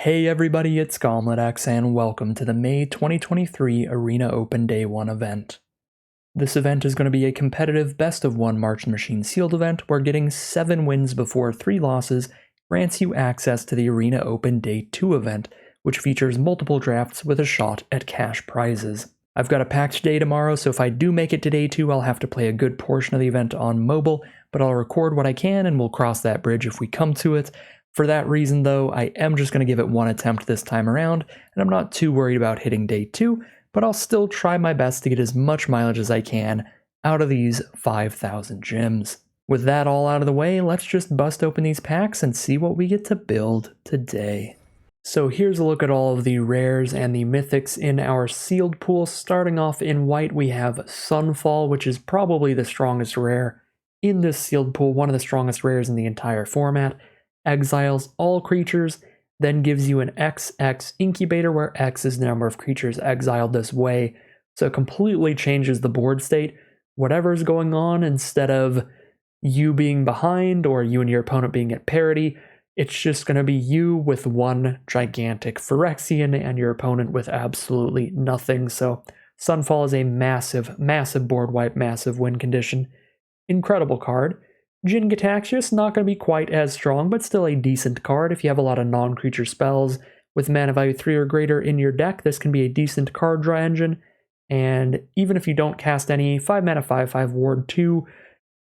Hey everybody, it's GauntletX and welcome to the May 2023 Arena Open Day 1 event. This event is going to be a competitive best of 1 Marching Machine sealed event where getting 7 wins before 3 losses grants you access to the Arena Open Day 2 event, which features multiple drafts with a shot at cash prizes. I've got a packed day tomorrow, so if I do make it to Day 2, I'll have to play a good portion of the event on mobile, but I'll record what I can and we'll cross that bridge if we come to it. For that reason, though, I am just going to give it one attempt this time around, and I'm not too worried about hitting Day 2, but I'll still try my best to get as much mileage as I can out of these 5,000 gems. With that all out of the way, let's just bust open these packs and see what we get to build today. So here's a look at all of the rares and the mythics in our sealed pool. Starting off in white, we have Sunfall, which is probably the strongest rare in this sealed pool, one of the strongest rares in the entire format. Exiles all creatures, then gives you an XX incubator where X is the number of creatures exiled this way. So it completely changes the board state. Whatever's going on, instead of you being behind or you and your opponent being at parity, it's just going to be you with one gigantic Phyrexian and your opponent with absolutely nothing. So Sunfall is a massive, massive board wipe, massive win condition. Incredible card. Jin-Gitaxias, not going to be quite as strong, but still a decent card. If you have a lot of non-creature spells with mana value 3 or greater in your deck, this can be a decent card draw engine. And even if you don't cast any, 5 mana 5/5 Ward 2,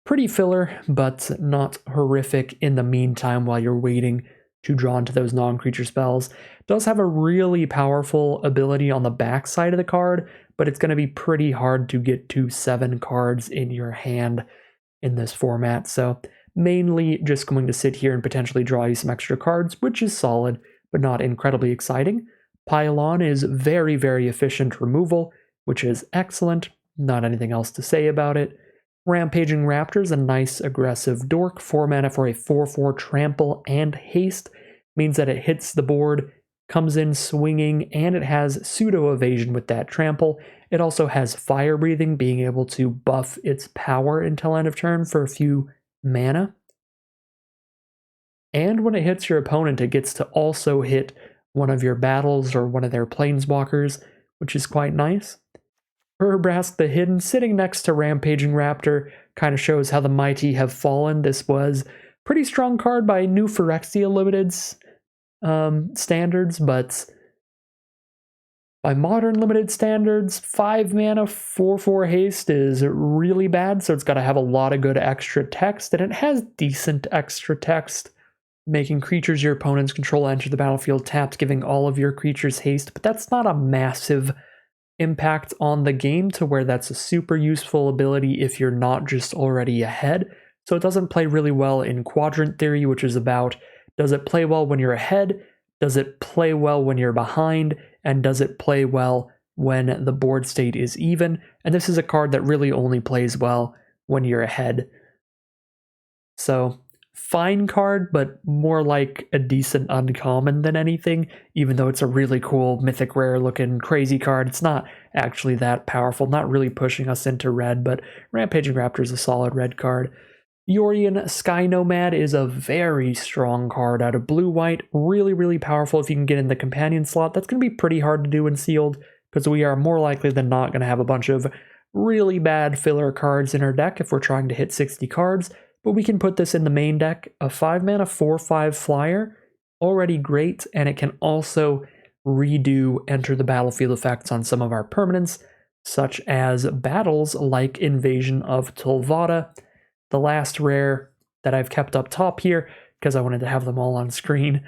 pretty filler, but not horrific in the meantime while you're waiting to draw into those non-creature spells. Does have a really powerful ability on the back side of the card, but it's going to be pretty hard to get to 7 cards in your hand in this format, so mainly just going to sit here and potentially draw you some extra cards, which is solid, but not incredibly exciting. Pylon is very, very efficient removal, which is excellent. Not anything else to say about it. Rampaging Raptor is a nice aggressive dork. 4 mana for a 4/4 trample and haste. Means that it hits the board, comes in swinging, and it has pseudo evasion with that trample. It also has fire breathing, being able to buff its power until end of turn for a few mana. And when it hits your opponent, it gets to also hit one of your battles or one of their planeswalkers, which is quite nice. Urabrask the Hidden, sitting next to Rampaging Raptor, kind of shows how the mighty have fallen. This was pretty strong card by New Phyrexia Limited's standards, but by modern limited standards, 5 mana 4/4 haste is really bad, so it's got to have a lot of good extra text, and it has decent extra text, making creatures your opponents control enter the battlefield tapped, giving all of your creatures haste, but that's not a massive impact on the game to where that's a super useful ability if you're not just already ahead. So it doesn't play really well in Quadrant Theory, which is about, does it play well when you're ahead? Does it play well when you're behind? And does it play well when the board state is even? And this is a card that really only plays well when you're ahead. So, fine card, but more like a decent uncommon than anything. Even though it's a really cool, mythic rare looking crazy card, it's not actually that powerful, not really pushing us into red, but Rampaging Raptor is a solid red card. Yorion Sky Nomad is a very strong card out of blue-white, really, really powerful if you can get in the companion slot. That's going to be pretty hard to do in sealed, because we are more likely than not going to have a bunch of really bad filler cards in our deck if we're trying to hit 60 cards, but we can put this in the main deck. A 5 mana 4/5 flyer, already great, and it can also redo enter the battlefield effects on some of our permanents, such as battles like Invasion of Tulvata. The last rare that I've kept up top here, because I wanted to have them all on screen.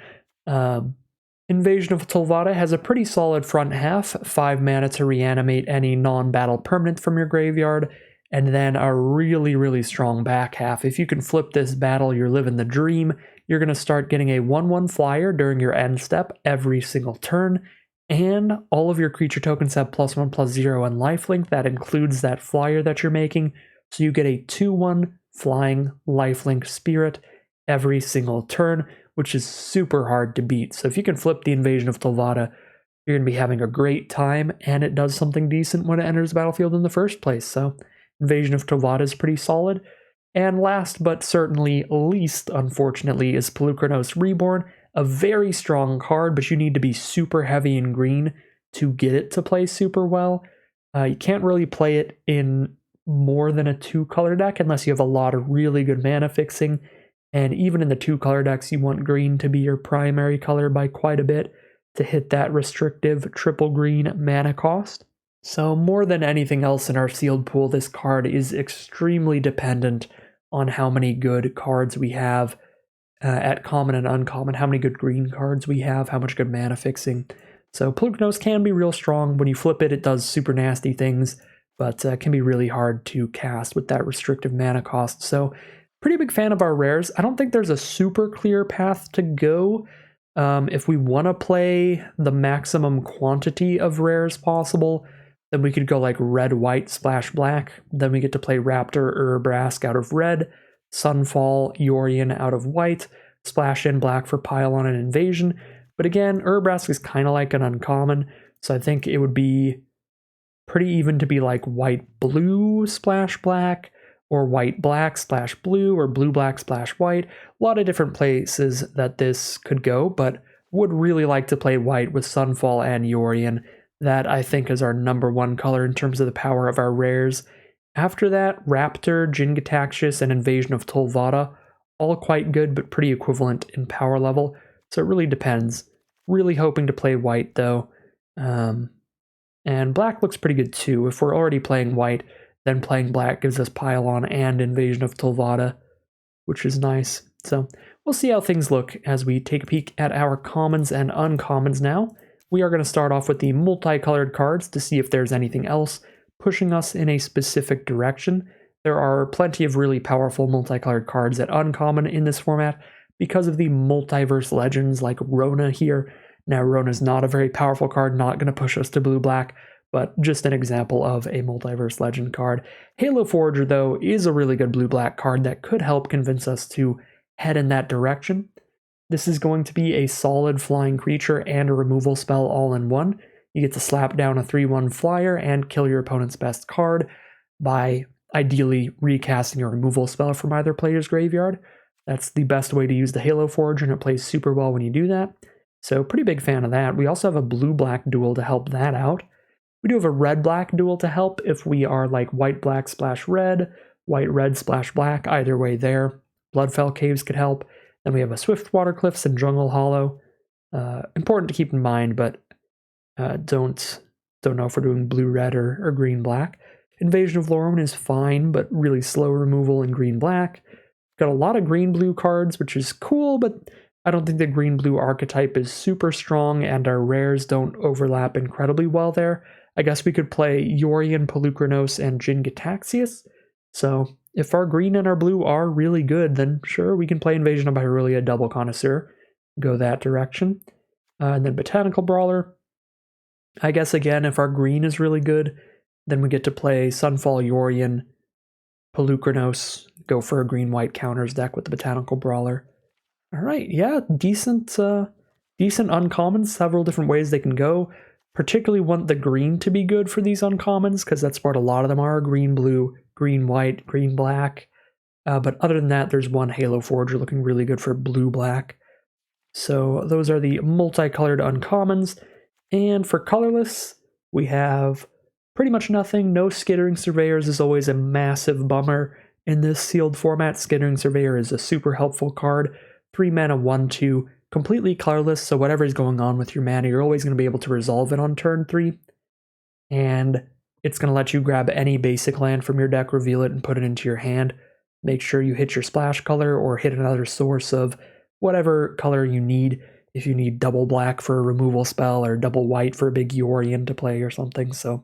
Invasion of Tulvata has a pretty solid front half, 5 mana to reanimate any non-battle permanent from your graveyard, and then a really, really strong back half. If you can flip this battle, you're living the dream. You're going to start getting a 1/1 flyer during your end step every single turn, and all of your creature tokens have +1/+0 and lifelink. That includes that flyer that you're making, so you get a 2/1 flying lifelink spirit every single turn, which is super hard to beat. So if you can flip the Invasion of Tulvata, you're going to be having a great time, and it does something decent when it enters the battlefield in the first place. So Invasion of Tulvata is pretty solid. And last but certainly least, unfortunately, is Polukranos Reborn, a very strong card, but you need to be super heavy in green to get it to play super well. You can't really play it in more than a 2-color deck unless you have a lot of really good mana fixing. And even in the 2-color decks, you want green to be your primary color by quite a bit to hit that restrictive triple green mana cost. So more than anything else in our sealed pool, this card is extremely dependent on how many good cards we have at common and uncommon, how many good green cards we have, how much good mana fixing. So Polukranos can be real strong. When you flip it, it does super nasty things, but can be really hard to cast with that restrictive mana cost. So pretty big fan of our rares. I don't think there's a super clear path to go. If we want to play the maximum quantity of rares possible, then we could go like red, white, splash black. Then we get to play Raptor, Urabrask out of red, Sunfall, Yorion out of white, splash in black for Pylon and Invasion. But again, Urabrask is kind of like an uncommon, so I think it would be pretty even to be like white-blue splash black, or white-black splash blue, or blue-black splash white. A lot of different places that this could go, but would really like to play white with Sunfall and Yorion. That, I think, is our number one color in terms of the power of our rares. After that, Raptor, Jin-Gitaxias, and Invasion of Tolvada, all quite good, but pretty equivalent in power level. So it really depends. Really hoping to play white, though. And black looks pretty good, too. If we're already playing white, then playing black gives us Pylon and Invasion of Tolvada, which is nice. So we'll see how things look as we take a peek at our commons and uncommons now. We are going to start off with the multicolored cards to see if there's anything else pushing us in a specific direction. There are plenty of really powerful multicolored cards at uncommon in this format because of the multiverse legends like Rona here. Now, Rona's not a very powerful card, not going to push us to blue-black, but just an example of a multiverse legend card. Halo Forager, though, is a really good blue-black card that could help convince us to head in that direction. This is going to be a solid flying creature and a removal spell all in one. You get to slap down a 3/1 flyer and kill your opponent's best card by ideally recasting a removal spell from either player's graveyard. That's the best way to use the Halo Forge, and it plays super well when you do that. So pretty big fan of that. We also have a blue-black duel to help that out. We do have a red-black duel to help if we are like white-black splash red, white-red splash black, either way there. Bloodfell Caves could help. Then we have a Swiftwater Cliffs and Jungle Hollow. Important to keep in mind, but don't know if we're doing blue-red or green-black. Invasion of Lorwyn is fine, but really slow removal in green-black. Got a lot of green-blue cards, which is cool, but I don't think the green-blue archetype is super strong, and our rares don't overlap incredibly well there. I guess we could play Yorion, Polukranos, and Jin-Gitaxias. So if our green and our blue are really good, then sure, we can play Invasion of Hyrule, double connoisseur, go that direction. And then Botanical Brawler. I guess, again, if our green is really good, then we get to play Sunfall, Yorion, Polukranos, go for a green-white counters deck with the Botanical Brawler. All right, yeah, decent uncommons, several different ways they can go. Particularly want the green to be good for these uncommons, because that's what a lot of them are, green-blue, green-white, green-black. But other than that, there's one Halo Forger looking really good for blue-black. So those are the multicolored uncommons. And for colorless, we have pretty much nothing. No Skittering Surveyors is always a massive bummer in this sealed format. Skittering Surveyor is a super helpful card. 3 mana, 1/2, completely colorless, so whatever is going on with your mana, you're always going to be able to resolve it on turn 3. And it's going to let you grab any basic land from your deck, reveal it, and put it into your hand. Make sure you hit your splash color or hit another source of whatever color you need. If you need double black for a removal spell or double white for a big Yorion to play or something. So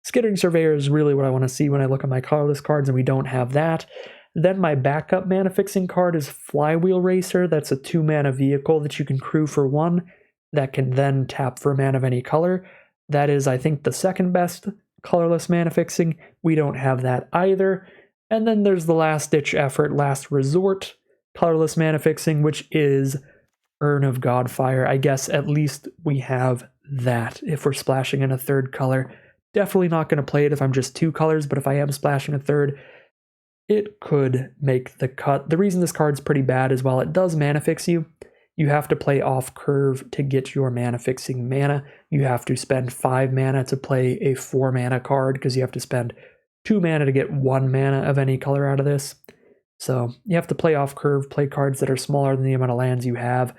Skittering Surveyor is really what I want to see when I look at my colorless cards, and we don't have that. Then my backup mana fixing card is Flywheel Racer. That's a 2-mana vehicle that you can crew for 1 that can then tap for a mana of any color. That is, I think, the second best colorless mana fixing. We don't have that either. And then there's the last-ditch effort, last resort colorless mana fixing, which is Urn of Godfire. I guess at least we have that if we're splashing in a third color. Definitely not going to play it if I'm just 2 colors, but if I am splashing a third, it could make the cut. The reason this card's pretty bad is while it does mana fix you, you have to play off curve to get your mana fixing mana. You have to spend 5 mana to play a 4 mana card because you have to spend 2 mana to get 1 mana of any color out of this. So you have to play off curve, play cards that are smaller than the amount of lands you have,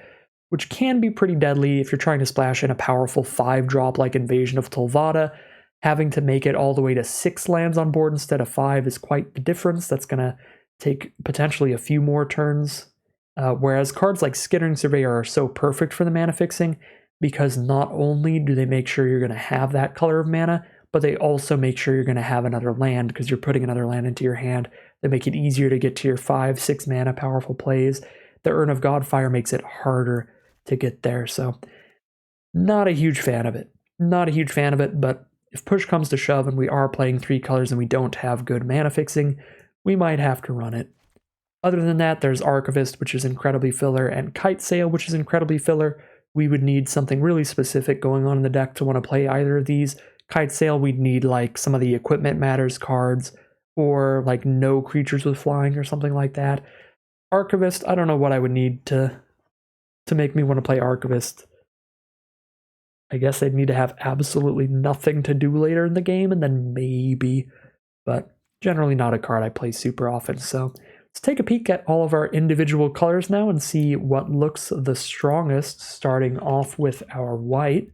which can be pretty deadly if you're trying to splash in a powerful 5-drop like Invasion of Tulvada. Having to make it all the way to 6 lands on board instead of 5 is quite the difference. That's going to take potentially a few more turns. Whereas cards like Skittering Surveyor are so perfect for the mana fixing because not only do they make sure you're going to have that color of mana, but they also make sure you're going to have another land because you're putting another land into your hand. They make it easier to get to your 5-6 mana powerful plays. The Urn of Godfire makes it harder to get there, so not a huge fan of it. Not a huge fan of it, but if push comes to shove and we are playing 3 colors and we don't have good mana fixing, we might have to run it. Other than that, there's Archivist, which is incredibly filler, and Kite Sail, which is incredibly filler. We would need something really specific going on in the deck to want to play either of these. Kite Sail, we'd need like some of the Equipment Matters cards, or like no creatures with flying or something like that. Archivist, I don't know what I would need to make me want to play Archivist. I guess they'd need to have absolutely nothing to do later in the game, and then maybe, but generally not a card I play super often, so let's take a peek at all of our individual colors now and see what looks the strongest, starting off with our white.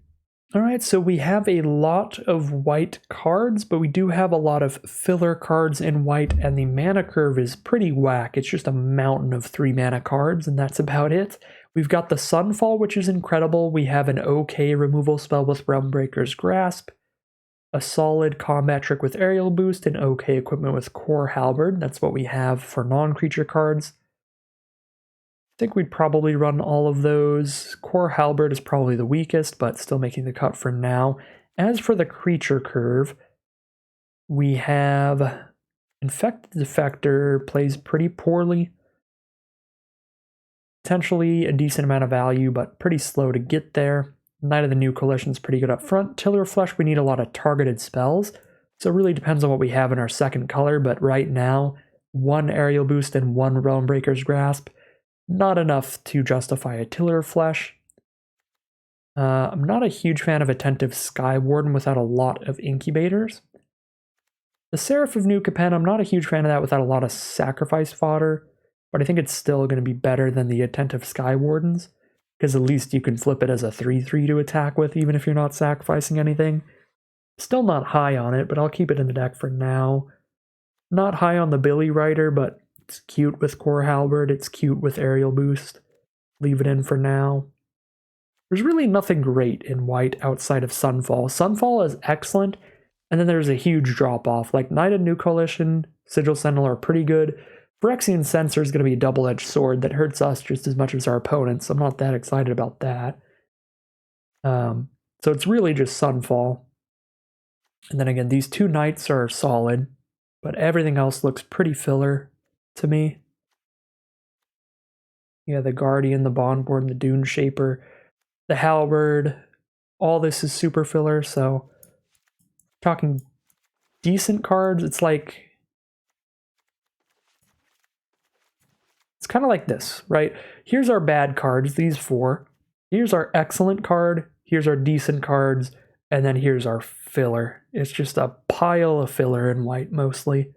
All right, so we have a lot of white cards, but we do have a lot of filler cards in white, and the mana curve is pretty whack. It's just a mountain of 3 mana cards, and that's about it. We've got the Sunfall, which is incredible. We have an okay removal spell with Realmbreaker's Grasp, a solid combat trick with Aerial Boost, and okay equipment with Core Halberd. That's what we have for non-creature cards. I think we'd probably run all of those. Core Halberd is probably the weakest, but still making the cut for now. As for the creature curve, we have Infected Defector, plays pretty poorly. Potentially a decent amount of value, but pretty slow to get there. Knight of the New Coalition is pretty good up front. Tiller of Flesh, we need a lot of targeted spells, so it really depends on what we have in our second color, but right now, 1 Aerial Boost and 1 Realmbreaker's Grasp, not enough to justify a Tiller of Flesh. I'm not a huge fan of Attentive Skywarden without a lot of Incubators. The Seraph of New Capenna, I'm not a huge fan of that without a lot of sacrifice fodder, but I think it's still going to be better than the Attentive Skywardens, because at least you can flip it as a 3/3 to attack with, even if you're not sacrificing anything. Still not high on it, but I'll keep it in the deck for now. Not high on the Billy Rider, but it's cute with Core Halberd, it's cute with Aerial Boost. Leave it in for now. There's really nothing great in white outside of Sunfall. Sunfall is excellent, and then there's a huge drop-off. Like Knight of New Coalition, Sigil Sentinel are pretty good. Phyrexian Censor is going to be a double-edged sword that hurts us just as much as our opponents. I'm not that excited about that. So it's really just Sunfall. And then again, these 2 knights are solid, but everything else looks pretty filler to me. Yeah, the Guardian, the Bondborn, the Dune Shaper, the Halberd, all this is super filler, so talking decent cards, it's kind of like this, right? Here's our bad cards, these 4. Here's our excellent card, here's our decent cards, and then here's our filler. It's just a pile of filler in white, mostly.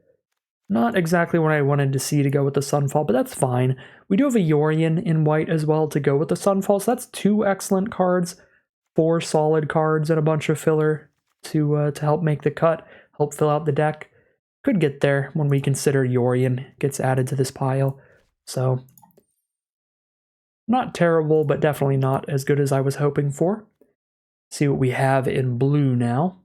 Not exactly what I wanted to see to go with the Sunfall, but that's fine. We do have a Yorion in white as well to go with the Sunfall, so that's 2 excellent cards, 4 solid cards, and a bunch of filler to help make the cut, help fill out the deck. Could get there when we consider Yorion gets added to this pile. So, not terrible, but definitely not as good as I was hoping for. See what we have in blue now.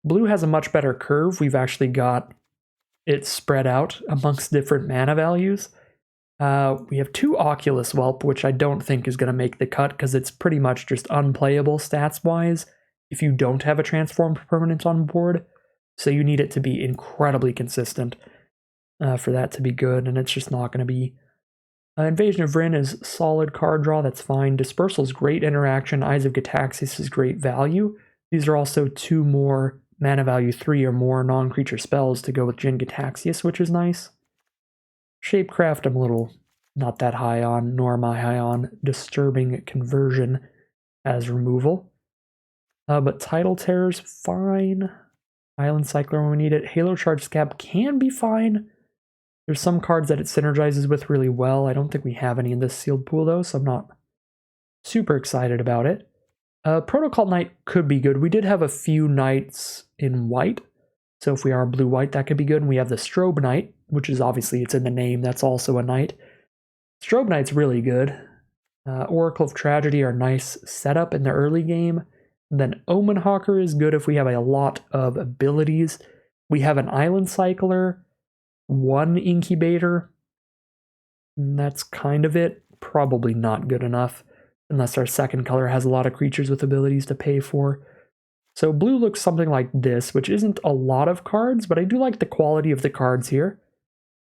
Blue has a much better curve. We've actually got it spread out amongst different mana values. We have 2 Oculus Whelp, which I don't think is going to make the cut because it's pretty much just unplayable stats-wise if you don't have a transformed permanent on board. So you need it to be incredibly consistent for that to be good, and it's just not going to be. Invasion of Vryn is solid card draw, that's fine. Dispersal is great interaction. Eyes of Gitaxias is great value. These are also 2 more mana value 3 or more non-creature spells to go with Jin Gitaxias, which is nice. Shapecraft I'm a little not that high on, nor am I high on Disturbing Conversion as removal. But Tidal Terror's fine. Island Cycler when we need it. Halo Charge Scab can be fine. There's some cards that it synergizes with really well. I don't think we have any in this sealed pool though, so I'm not super excited about it. Protocol Knight could be good. We did have a few Knights in white, so if we are blue-white, that could be good. And we have the Strobe Knight, which is obviously, it's in the name, that's also a Knight. Strobe Knight's really good. Oracle of Tragedy are nice setup in the early game. And then Omen Hawker is good if we have a lot of abilities. We have an Island Cycler, one Incubator, and that's kind of it. Probably not good enough, unless our second color has a lot of creatures with abilities to pay for. So blue looks something like this, which isn't a lot of cards, but I do like the quality of the cards here.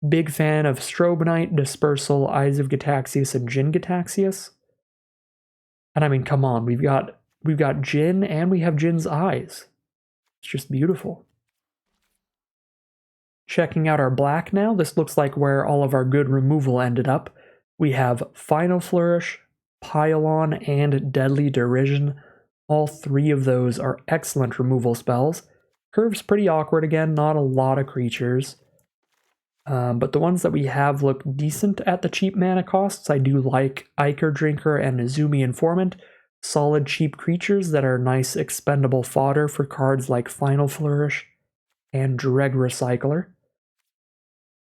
Big fan of Strobe Knight, Dispersal, Eyes of Gitaxias, and Jin Gitaxias. And I mean, come on, we've got Jin and we have Jin's eyes. It's just beautiful. Checking out our black now, this looks like where all of our good removal ended up. We have Final Flourish, Pylon, and Deadly Derision. All three of those are excellent removal spells. Curve's pretty awkward again, not a lot of creatures. But the ones that we have look decent at the cheap mana costs. I do like Ichor Drinker and Izumi Informant. Solid cheap creatures that are nice expendable fodder for cards like Final Flourish and Dreg Recycler.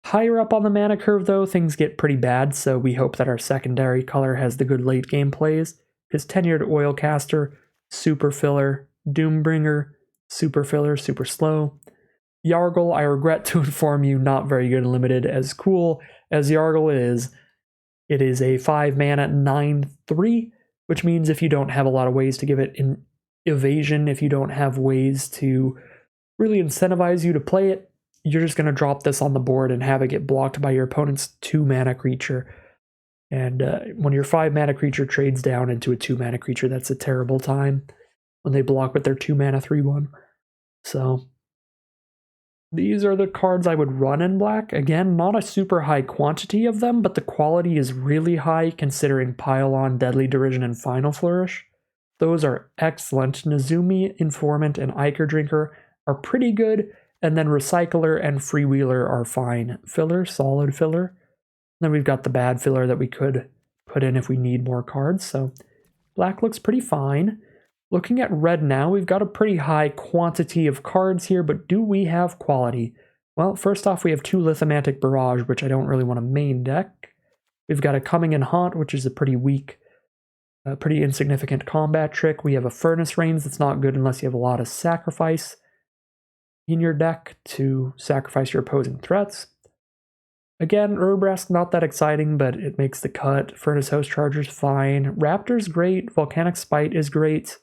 Higher up on the mana curve though, things get pretty bad, so we hope that our secondary color has the good late game plays, because Tenured Oilcaster, Super Filler, Doombringer, Super Filler, super slow. Yargle, I regret to inform you, not very good in limited. As cool as Yargle is, it is a 5 mana 9/3, which means if you don't have a lot of ways to give it in evasion, if you don't have ways to really incentivize you to play it, you're just going to drop this on the board and have it get blocked by your opponent's 2 mana creature. And when your 5 mana creature trades down into a 2 mana creature, that's a terrible time when they block with their 2 mana 3/1. So these are the cards I would run in black. Again, not a super high quantity of them, but the quality is really high considering Pylon, Deadly Derision, and Final Flourish. Those are excellent. Nezumi, Informant, and Ichor Drinker are pretty good, and then Recycler and Freewheeler are fine. Filler, solid filler. Then we've got the bad filler that we could put in if we need more cards, so black looks pretty fine. Looking at red now, we've got a pretty high quantity of cards here, but do we have quality? Well, first off, we have 2 Lithomantic Barrage, which I don't really want to main deck. We've got a Coming in Haunt, which is a pretty weak, pretty insignificant combat trick. We have a Furnace Rains that's not good unless you have a lot of sacrifice in your deck to sacrifice your opposing threats. Again, Urbrask not that exciting, but it makes the cut. Furnace Host Charger's fine. Raptor's great. Volcanic Spite is great.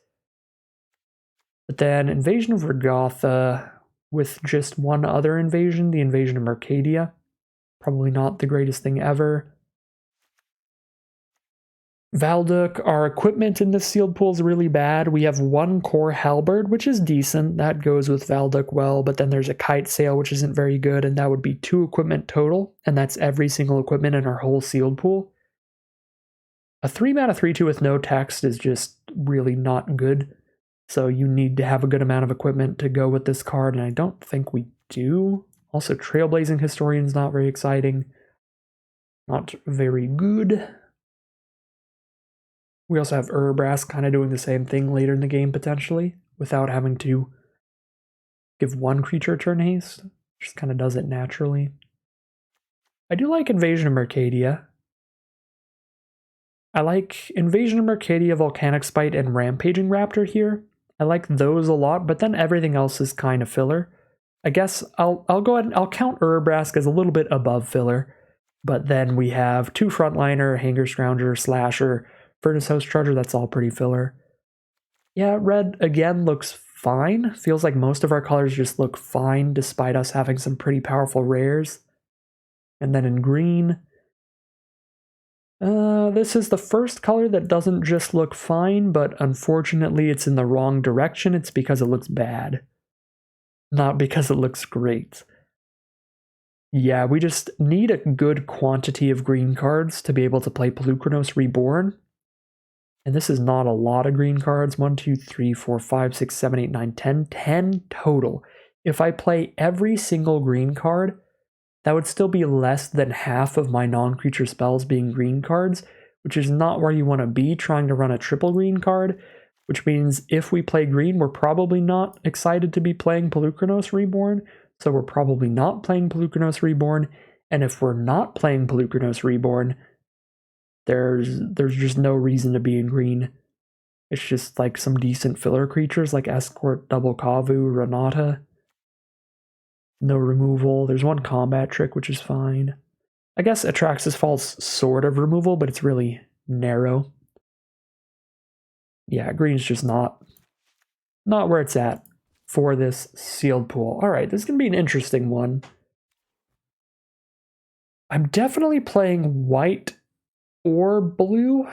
But then Invasion of Regatha with just one other invasion, the Invasion of Mercadia. Probably not the greatest thing ever. Valduk, our equipment in this sealed pool is really bad. We have 1 core halberd, which is decent. That goes with Valduk well, but then there's a kite sail, which isn't very good, and that would be 2 equipment total, and that's every single equipment in our whole sealed pool. A 3 mana 3/2 with no text is just really not good. So you need to have a good amount of equipment to go with this card, and I don't think we do. Also, Trailblazing Historian's not very exciting. Not very good. We also have Urbrask kind of doing the same thing later in the game, potentially, without having to give 1 creature turn haste. Just kind of does it naturally. I do like Invasion of Mercadia. I like Invasion of Mercadia, Volcanic Spite, and Rampaging Raptor here. I like those a lot, but then everything else is kind of filler. I guess I'll go ahead and I'll count Urbrask as a little bit above filler, but then we have 2 Frontliner, Hanger Scrounger, Slasher, Furnace Host Charger, that's all pretty filler. Yeah, red again looks fine. Feels like most of our colors just look fine despite us having some pretty powerful rares. And then in green, this is the first color that doesn't just look fine, but unfortunately it's in the wrong direction. It's because it looks bad, not because it looks great. Yeah, we just need a good quantity of green cards to be able to play Polukranos Reborn. And this is not a lot of green cards. 1, 2, 3, 4, 5, 6, 7, 8, 9, 10. 10 total. If I play every single green card, that would still be less than half of my non-creature spells being green cards, which is not where you want to be trying to run a triple green card, which means if we play green, we're probably not excited to be playing Polukranos Reborn, so we're probably not playing Polukranos Reborn, and if we're not playing Polukranos Reborn, there's just no reason to be in green. It's just like some decent filler creatures like Escort, Double Kavu, Renata. No removal. There's one combat trick, which is fine. I guess Atraxas Fall's sort of removal, but it's really narrow. Yeah, green's just not where it's at for this sealed pool. All right, this is going to be an interesting one. I'm definitely playing white or blue.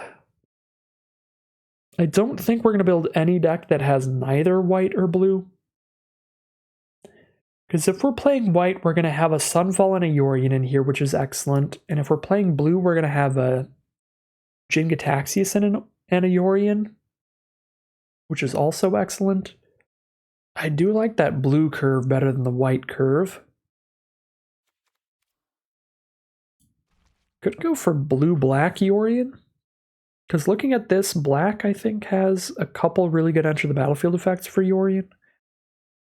I don't think we're going to build any deck that has neither white or blue. Because if we're playing white, we're going to have a Sunfall and a Yorion in here, which is excellent. And if we're playing blue, we're going to have a Jin-Gitaxias and a Yorion, which is also excellent. I do like that blue curve better than the white curve. Could go for blue-black Yorion. Because looking at this, black, I think, has a couple really good enter the battlefield effects for Yorion.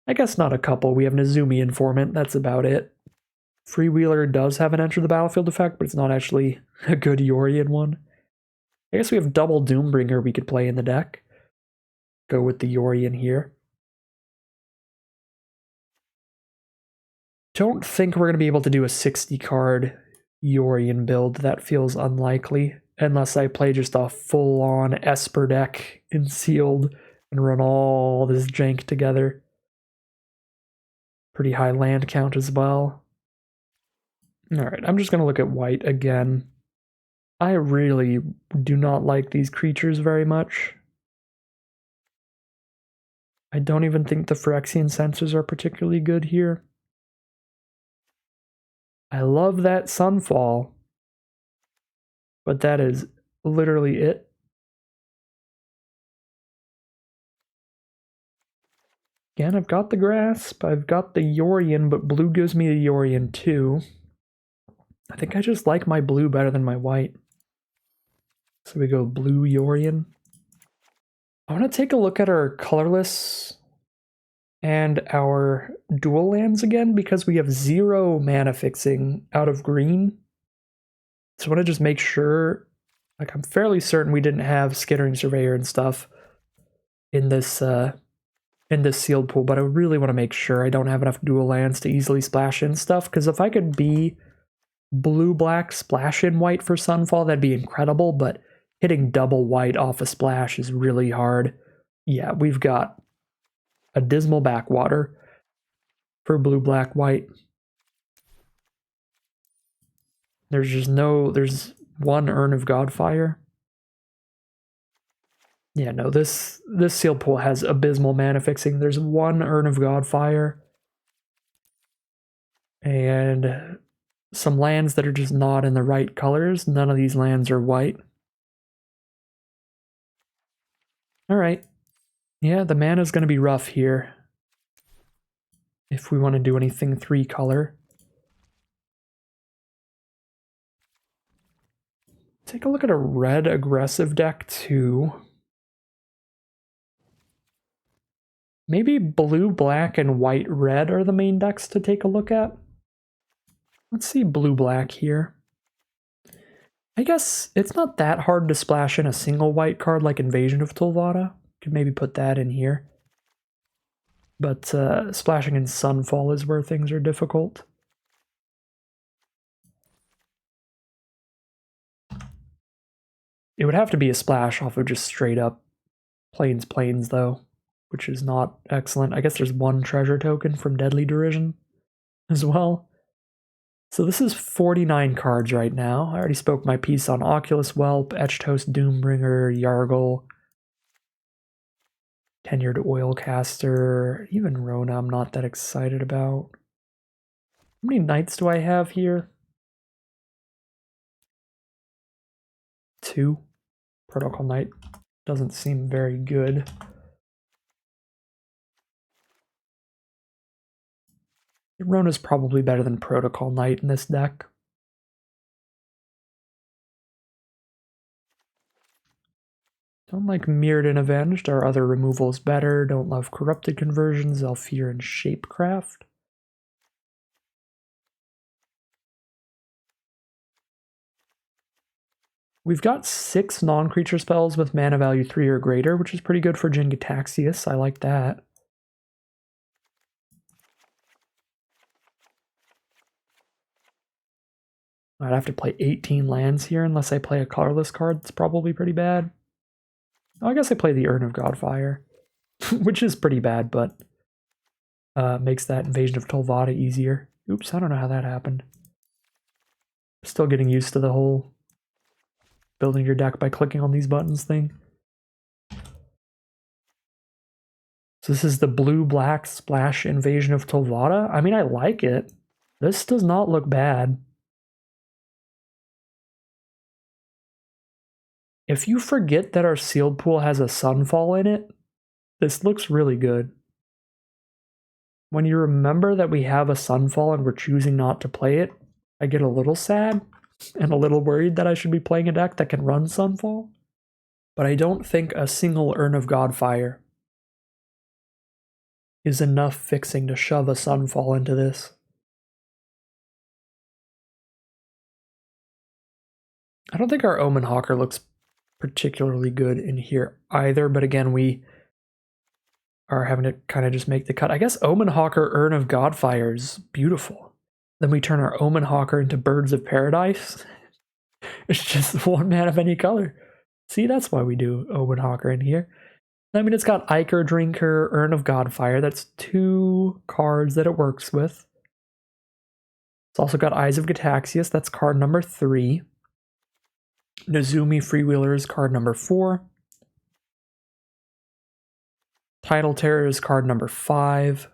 I guess not a couple. We have Nezumi Informant. That's about it. Freewheeler does have an enter the battlefield effect, but it's not actually a good Yorion one. I guess we have double Doombringer we could play in the deck. Go with the Yorion here. Don't think we're going to be able to do a 60-card Yorion build. That feels unlikely. Unless I play just a full-on Esper deck in sealed and run all this jank together. Pretty high land count as well. Alright, I'm just going to look at white again. I really do not like these creatures very much. I don't even think the Phyrexian Sensors are particularly good here. I love that Sunfall, but that is literally it. Again, I've got the Grasp, I've got the Yorion, but blue gives me the Yorion too. I think I just like my blue better than my white. So we go blue Yorion. I want to take a look at our colorless and our dual lands again because we have 0 mana fixing out of green. So I want to just make sure, like I'm fairly certain we didn't have Skittering Surveyor and stuff in this sealed pool, but I really want to make sure I don't have enough dual lands to easily splash in stuff, because if I could be blue-black splash in white for Sunfall, that'd be incredible, but hitting double white off a splash is really hard. Yeah, we've got a dismal backwater for blue-black white. There's one Urn of Godfire. Yeah, no, this sealed pool has abysmal mana fixing. There's one Urn of Godfire and some lands that are just not in the right colors. None of these lands are white. All right. Yeah, the mana is going to be rough here if we want to do anything 3-color. Take a look at a red aggressive deck too. Maybe blue, black, and white, red are the main decks to take a look at. Let's see blue, black here. I guess it's not that hard to splash in a single white card like Invasion of Tulvata. Could maybe put that in here. But splashing in Sunfall is where things are difficult. It would have to be a splash off of just straight up plains though, which is not excellent. I guess there's one treasure token from Deadly Derision as well. So this is 49 cards right now. I already spoke my piece on Oculus Whelp, Etchtoast Doombringer, Yargle, Tenured Oilcaster, even Rona I'm not that excited about. How many knights do I have here? 2. Protocol Knight doesn't seem very good. Rona's probably better than Protocol Knight in this deck. Don't like Mirrored and Avenged. Our other removals better. Don't love Corrupted Conversions, Elfir, and Shapecraft. We've got 6 non-creature spells with mana value 3 or greater, which is pretty good for Jin-Gitaxias. I like that. I'd have to play 18 lands here unless I play a colorless card. It's probably pretty bad. Oh, I guess I play the Urn of Godfire, which is pretty bad, but makes that Invasion of Tolvada easier. Oops, I don't know how that happened. Still getting used to the whole building your deck by clicking on these buttons thing. So this is the blue-black splash Invasion of Tolvada. I mean, I like it. This does not look bad. If you forget that our sealed pool has a Sunfall in it, this looks really good. When you remember that we have a Sunfall and we're choosing not to play it, I get a little sad and a little worried that I should be playing a deck that can run Sunfall. But I don't think a single Urn of Godfire is enough fixing to shove a Sunfall into this. I don't think our Omen Hawker looks particularly good in here either, but again, we are having to kind of just make the cut. I guess Omen Hawker Urn of Godfire is beautiful. Then we turn our Omen Hawker into Birds of Paradise. It's just 1 mana of any color. See, that's why we do Omen Hawker in here. I mean, it's got Ichor Drinker, Urn of Godfire. That's 2 cards that it works with. It's also got Eyes of Gitaxias. That's card number 3. Nezumi Freewheeler is card number 4. Tidal Terror is card number 5.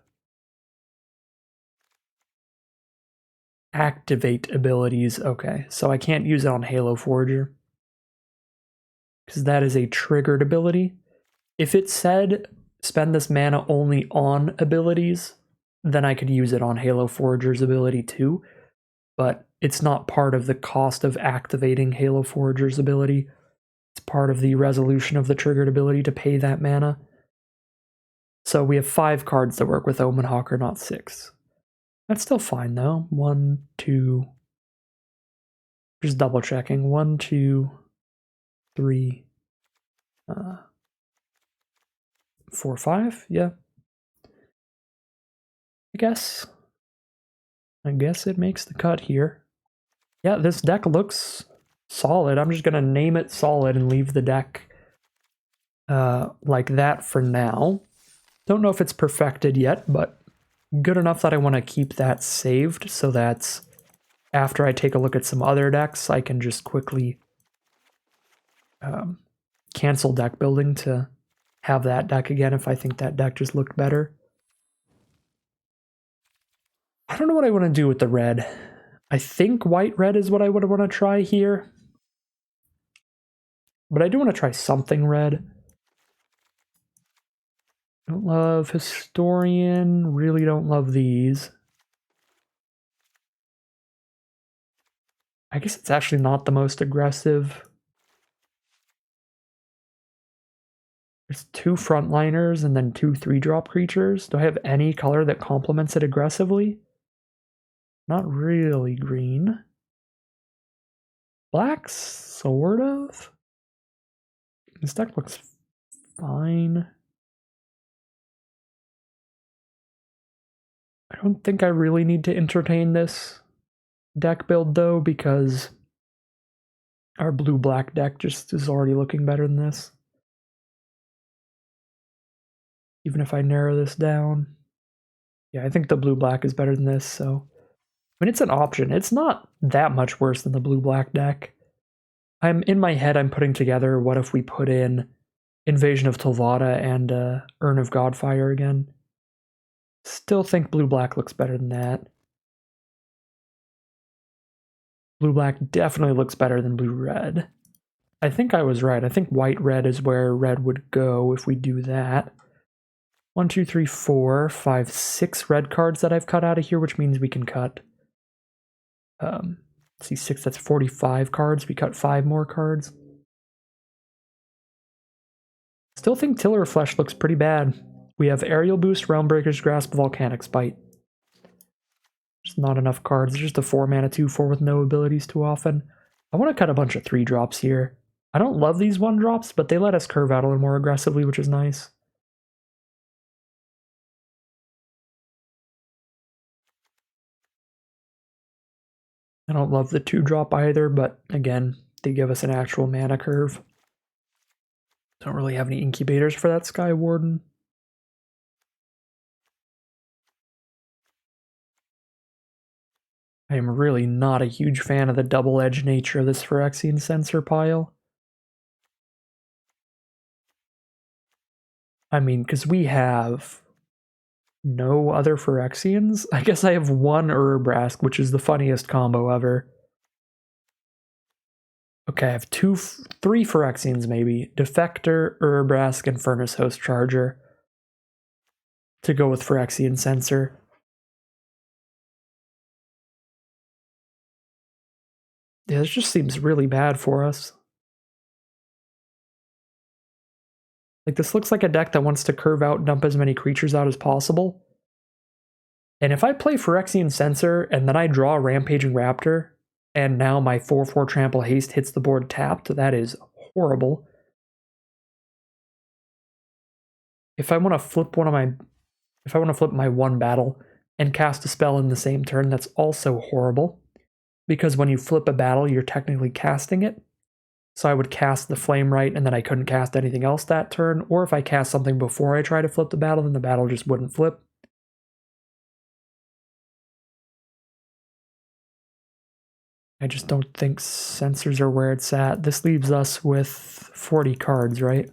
Activate abilities. Okay, so I can't use it on Halo Forager because that is a triggered ability. If it said spend this mana only on abilities, then I could use it on Halo Forager's ability too, but it's not part of the cost of activating Halo Forager's ability. It's part of the resolution of the triggered ability to pay that mana. So we have 5 cards that work with Omen Hawker, not 6. That's still fine though. 1, 2. Just double checking. 1, 2, 3, 4, 5. Yeah. I guess it makes the cut here. Yeah, this deck looks solid. I'm just gonna name it solid and leave the deck like that for now. Don't know if it's perfected yet, but good enough that I want to keep that saved so that after I take a look at some other decks, I can just quickly cancel deck building to have that deck again if I think that deck just looked better. I don't know what I want to do with the red. I think white-red is what I would want to try here. But I do want to try something red. Don't love Historian. Really don't love these. I guess it's actually not the most aggressive. There's 2 frontliners and then 2 3-drop creatures. Do I have any color that complements it aggressively? Not really green. Black, sort of. This deck looks fine. I don't think I really need to entertain this deck build though, because our blue-black deck just is already looking better than this. Even if I narrow this down. Yeah, I think the blue-black is better than this, so... I mean, it's an option. It's not that much worse than the blue-black deck. In my head, I'm putting together what if we put in Invasion of Tolvada and Urn of Godfire again. Still think blue-black looks better than that. Blue-black definitely looks better than blue-red. I think I was right. I think white-red is where red would go if we do that. 1, 2, 3, 4, 5, 6 red cards that I've cut out of here, which means we can cut. Let's see, 6, that's 45 cards. We cut 5 more cards. Still think Tiller Flesh looks pretty bad. We have Aerial Boost, Realm Breaker's Grasp, Volcanic Spite. There's not enough cards. It's just a 4-mana 2/4 with no abilities too often. I want to cut a bunch of 3-drops here. I don't love these 1-drops, but they let us curve out a little more aggressively, which is nice. I don't love the 2-drop either, but again, they give us an actual mana curve. Don't really have any incubators for that Sky Warden. I am really not a huge fan of the double-edged nature of this Phyrexian Sensor pile. I mean, because we have no other Phyrexians? I guess I have one Urabrask, which is the funniest combo ever. Okay, I have 3 Phyrexians maybe. Defector, Urabrask, and Furnace Host Charger. To go with Phyrexian Sensor. Yeah, this just seems really bad for us. Like, this looks like a deck that wants to curve out and dump as many creatures out as possible. And if I play Phyrexian Sensor and then I draw a Rampaging Raptor, and now my 4/4 Trample Haste hits the board tapped, that is horrible. If I want to flip my 1 battle and cast a spell in the same turn, that's also horrible. Because when you flip a battle, you're technically casting it. So I would cast the Flame Right, and then I couldn't cast anything else that turn. Or if I cast something before I try to flip the battle, then the battle just wouldn't flip. I just don't think sensors are where it's at. This leaves us with 40 cards, right?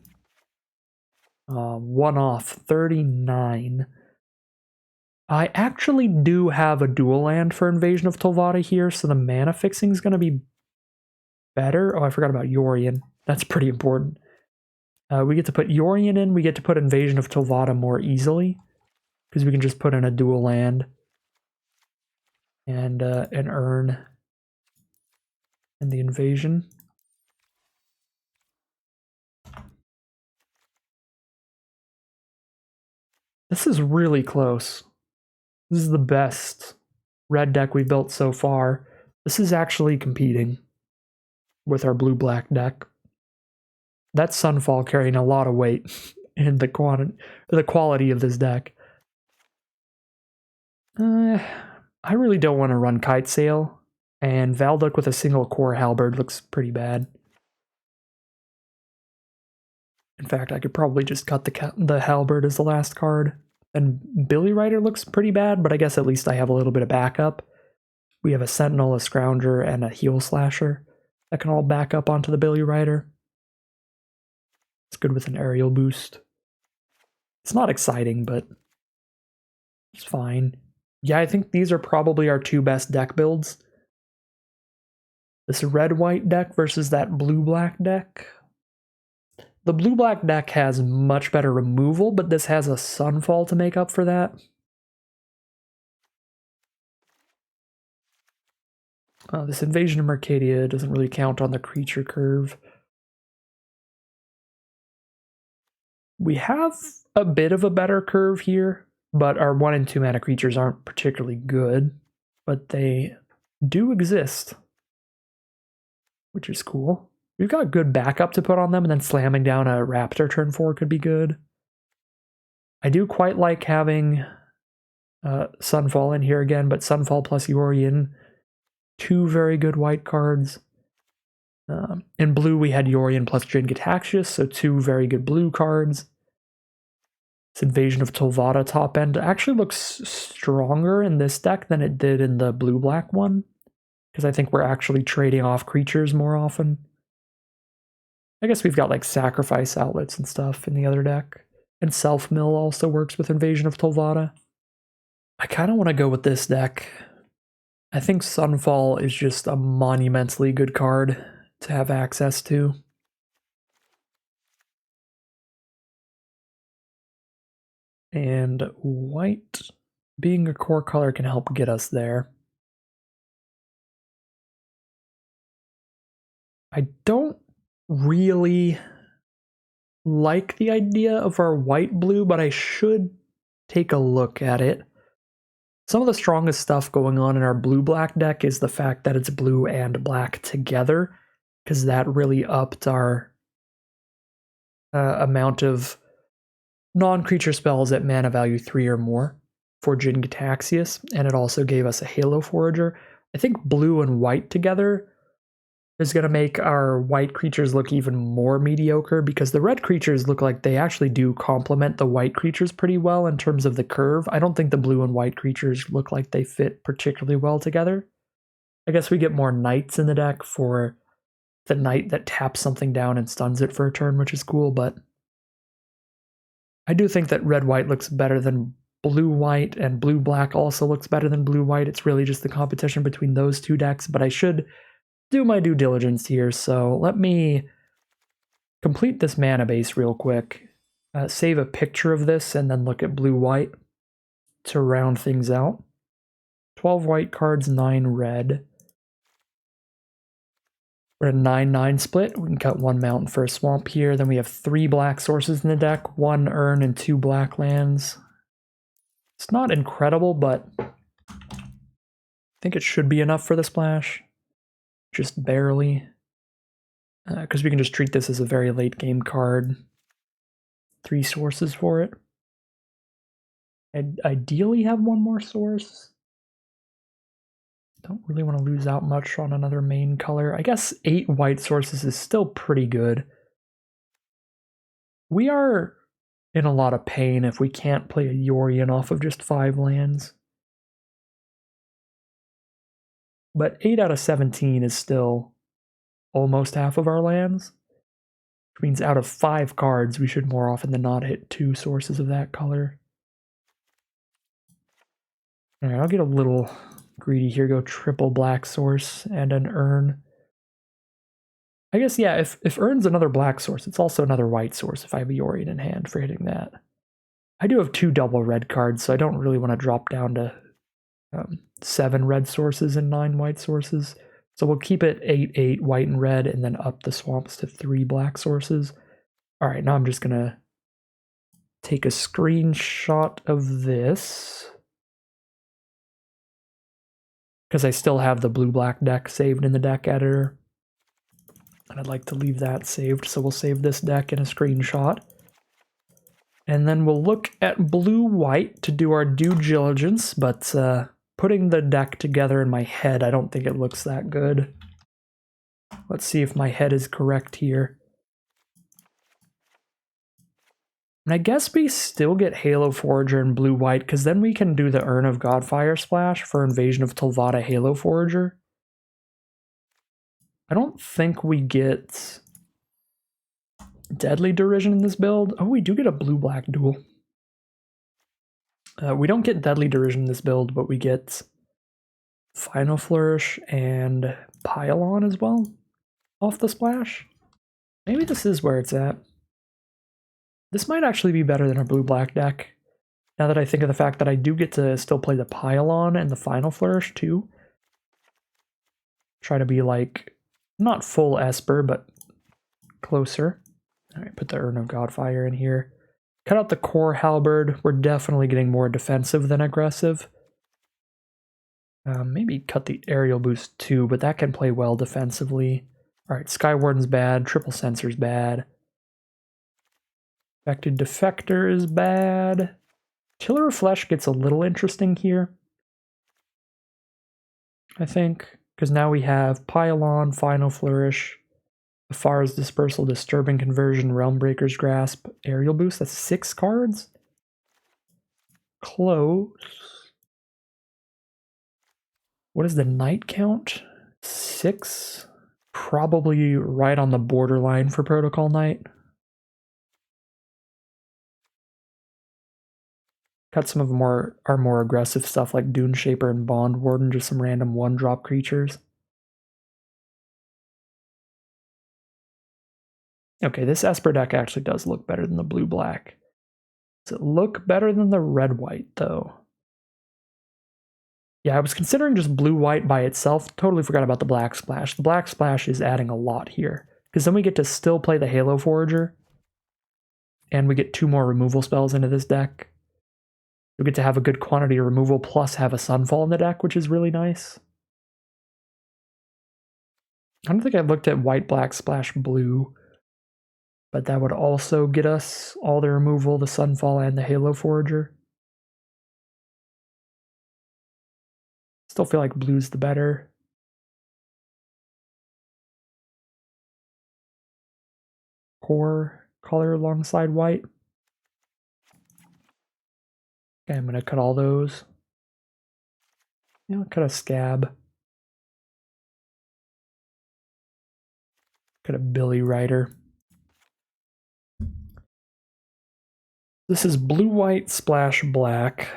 1 off, 39. I actually do have a dual land for Invasion of Tolvada here, so the mana fixing is going to be better. Oh, I forgot about Yorion. That's pretty important. We get to put Yorion in. We get to put Invasion of Tolvada more easily, because we can just put in a dual land and an Urn and the Invasion. This is really close. This is the best red deck we built so far. This is actually competing with our blue-black deck. That's Sunfall carrying a lot of weight in the quality of this deck. I really don't want to run Kite Sail, and Valduk with a single core Halberd looks pretty bad. In fact, I could probably just cut the Halberd as the last card. And Billy Rider looks pretty bad, but I guess at least I have a little bit of backup. We have a Sentinel, a Scrounger, and a Heel Slasher that can all back up onto the Billy Rider. It's good with an aerial boost. It's not exciting, but it's fine. Yeah, I think these are probably our 2 best deck builds. This red-white deck versus that blue-black deck. The blue-black deck has much better removal, but this has a Sunfall to make up for that. This Invasion of Mercadia doesn't really count on the creature curve. We have a bit of a better curve here, but our 1 and 2 mana creatures aren't particularly good, but they do exist, which is cool. We've got good backup to put on them, and then slamming down a Raptor turn 4 could be good. I do quite like having Sunfall in here again, but Sunfall plus Yorion, 2 very good white cards. In blue, we had Yorion plus Jin-Gitaxias, so 2 very good blue cards. This Invasion of Tolvada top end actually looks stronger in this deck than it did in the blue-black one, because I think we're actually trading off creatures more often. I guess we've got like sacrifice outlets and stuff in the other deck. And Self-Mill also works with Invasion of Tolvada. I kind of want to go with this deck. I think Sunfall is just a monumentally good card to have access to. And white being a core color can help get us there. I don't really like the idea of our white-blue, but I should take a look at it. Some of the strongest stuff going on in our blue-black deck is the fact that it's blue and black together, because that really upped our amount of non-creature spells at mana value 3 or more for Jin Gitaxias, and it also gave us a Halo Forager. I think blue and white together is going to make our white creatures look even more mediocre, because the red creatures look like they actually do complement the white creatures pretty well in terms of the curve. I don't think the blue and white creatures look like they fit particularly well together. I guess we get more knights in the deck for the knight that taps something down and stuns it for a turn, which is cool, but I do think that red-white looks better than blue-white, and blue-black also looks better than blue-white. It's really just the competition between those two decks, but I should do my due diligence here, so let me complete this mana base real quick, save a picture of this, and then look at blue-white to round things out. 12 white cards, 9 red. We're at a 9-9 split. We can cut 1 mountain for a swamp here. Then we have 3 black sources in the deck, 1 urn and 2 black lands. It's not incredible, but I think it should be enough for the splash. Just barely. Because we can just treat this as a very late game card. 3 sources for it. I'd ideally have 1 more source. Don't really want to lose out much on another main color. I guess 8 white sources is still pretty good. We are in a lot of pain if we can't play a Yorion off of just 5 lands. But 8 out of 17 is still almost half of our lands. Which means out of 5 cards, we should more often than not hit 2 sources of that color. Alright, I'll get a little greedy here, go triple black source and an urn. I guess, yeah, if urn's another black source, it's also another white source if I have a Yorion in hand for hitting that. I do have 2 double red cards, so I don't really want to drop down to 7 red sources and 9 white sources. So we'll keep it 8-8 white and red, and then up the swamps to 3 black sources. Alright, now I'm just going to take a screenshot of this, because I still have the blue-black deck saved in the deck editor. And I'd like to leave that saved, so we'll save this deck in a screenshot. And then we'll look at blue-white to do our due diligence, but putting the deck together in my head, I don't think it looks that good. Let's see if my head is correct here. And I guess we still get Halo Forager and blue-white, because then we can do the Urn of Godfire Splash for Invasion of Telvada Halo Forager. I don't think we get Deadly Derision in this build. Oh, we do get a blue-black duel. We don't get Deadly Derision in this build, but we get Final Flourish and Pylon as well off the splash. Maybe this is where it's at. This might actually be better than our blue-black deck, now that I think of the fact that I do get to still play the Pylon and the Final Flourish too. Try to be like, not full Esper, but closer. Alright, put the Urn of Godfire in here. Cut out the Core Halberd. We're definitely getting more defensive than aggressive. Maybe cut the Aerial Boost too, but that can play well defensively. Alright, Skywarden's bad. Triple Censor's bad. Affected Defector is bad. Killer of Flesh gets a little interesting here, I think, because now we have Pylon, Final Flourish, Afara's Dispersal, Disturbing Conversion, Realmbreaker's Grasp, Aerial Boost. That's 6 cards. Close. What is the night count? 6. Probably right on the borderline for Protocol Knight. Cut some of our more aggressive stuff like Dune Shaper and Bond Warden, just some random 1-drop creatures. Okay, this Esper deck actually does look better than the blue-black. Does it look better than the red-white, though? Yeah, I was considering just blue-white by itself. Totally forgot about the black splash. The black splash is adding a lot here, because then we get to still play the Halo Forager, and we get 2 more removal spells into this deck. We get to have a good quantity of removal, plus have a Sunfall in the deck, which is really nice. I don't think I looked at white, black, splash, blue, but that would also get us all the removal, the Sunfall, and the Halo Forager. Still feel like blue's the better. Core color alongside white. Okay, I'm gonna cut all those. Cut a Scab. Cut a Billy Rider. This is blue, white, splash, black.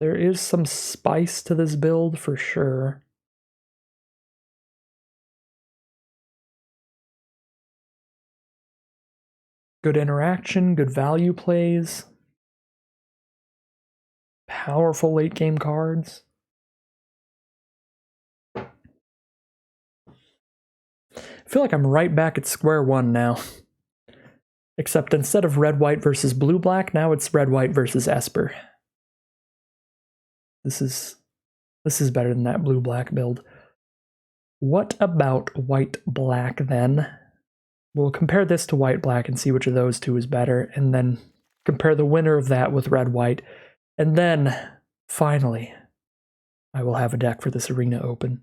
There is some spice to this build for sure. Good interaction, good value plays. Powerful late game cards. I feel like I'm right back at square one now. Except instead of red-white versus blue-black, now it's red-white versus Esper. This is better than that blue-black build. What about white-black then? We'll compare this to white-black and see which of those two is better, and then compare the winner of that with red-white. And then, finally, I will have a deck for this Arena Open.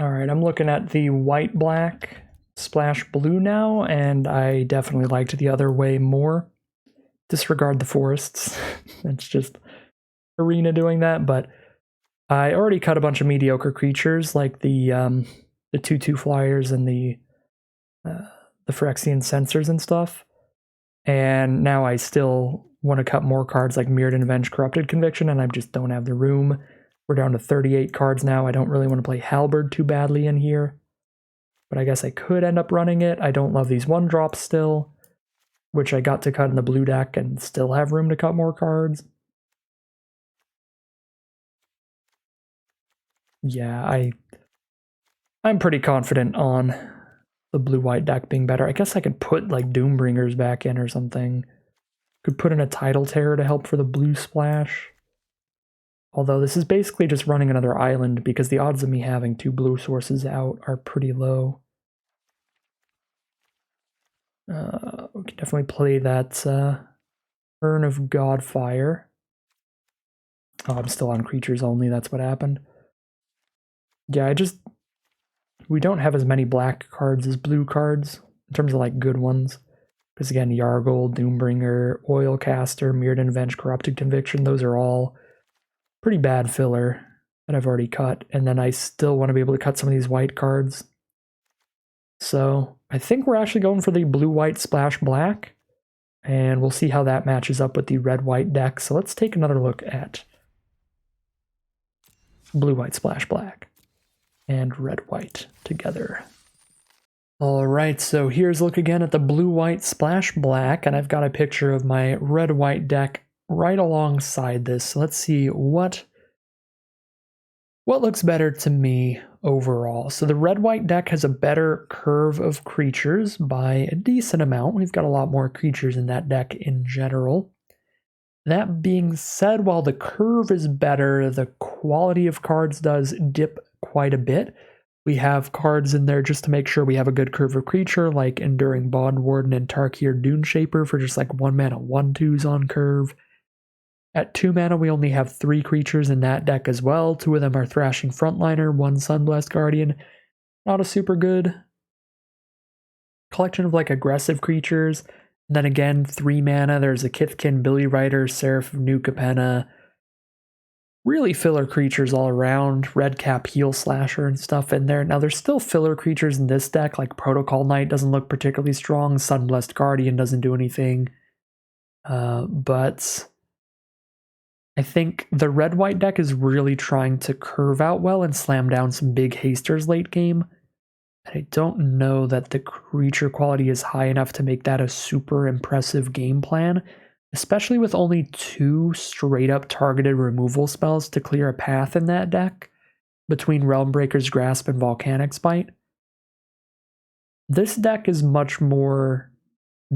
Alright, I'm looking at the white-black splash blue now, and I definitely liked the other way more. Disregard the forests. It's just Arena doing that, but I already cut a bunch of mediocre creatures like the 2/2 flyers and the Phyrexian sensors and stuff. And now I still want to cut more cards like Mirrored and Avenged Corrupted Conviction, and I just don't have the room. We're down to 38 cards now. I don't really want to play Halberd too badly in here, but I guess I could end up running it. I don't love these 1-drops still, which I got to cut in the blue deck and still have room to cut more cards. Yeah, I'm pretty confident on the blue-white deck being better. I guess I could put like Doombringers back in or something. Could put in a Tidal Terror to help for the blue splash. Although this is basically just running another island because the odds of me having 2 blue sources out are pretty low. We can definitely play that Urn of Godfire. Oh, I'm still on creatures only, that's what happened. Yeah, we don't have as many black cards as blue cards, in terms of like good ones. Because again, Yargle, Doombringer, Oilcaster, Mirrored and Avenged Corrupted Conviction, those are all pretty bad filler that I've already cut. And then I still want to be able to cut some of these white cards. So I think we're actually going for the blue-white splash black. And we'll see how that matches up with the red-white deck. So let's take another look at blue-white splash black and red-white together. Alright, so here's a look again at the blue-white splash black, and I've got a picture of my red-white deck right alongside this. So let's see what looks better to me overall. So the red-white deck has a better curve of creatures by a decent amount. We've got a lot more creatures in that deck in general. That being said, while the curve is better, the quality of cards does dip quite a bit. We have cards in there just to make sure we have a good curve of creature, like Enduring Bond Warden and Tarkir Dune Shaper for just like 1 mana 1/2s on curve. At 2 mana, we only have 3 creatures in that deck as well. 2 of them are Thrashing Frontliner, 1 Sunblessed Guardian. Not a super good collection of like aggressive creatures. And then again, 3 mana, there's a Kithkin, Billy Rider, Seraph of New Capenna. Really filler creatures all around. Redcap, Heel Slasher, and stuff in there. Now, there's still filler creatures in this deck, like Protocol Knight doesn't look particularly strong. Sunblessed Guardian doesn't do anything. But I think the red-white deck is really trying to curve out well and slam down some big hasters late game. And I don't know that the creature quality is high enough to make that a super impressive game plan, especially with only 2 straight-up targeted removal spells to clear a path in that deck between Realmbreaker's Grasp and Volcanic's Bite. This deck is much more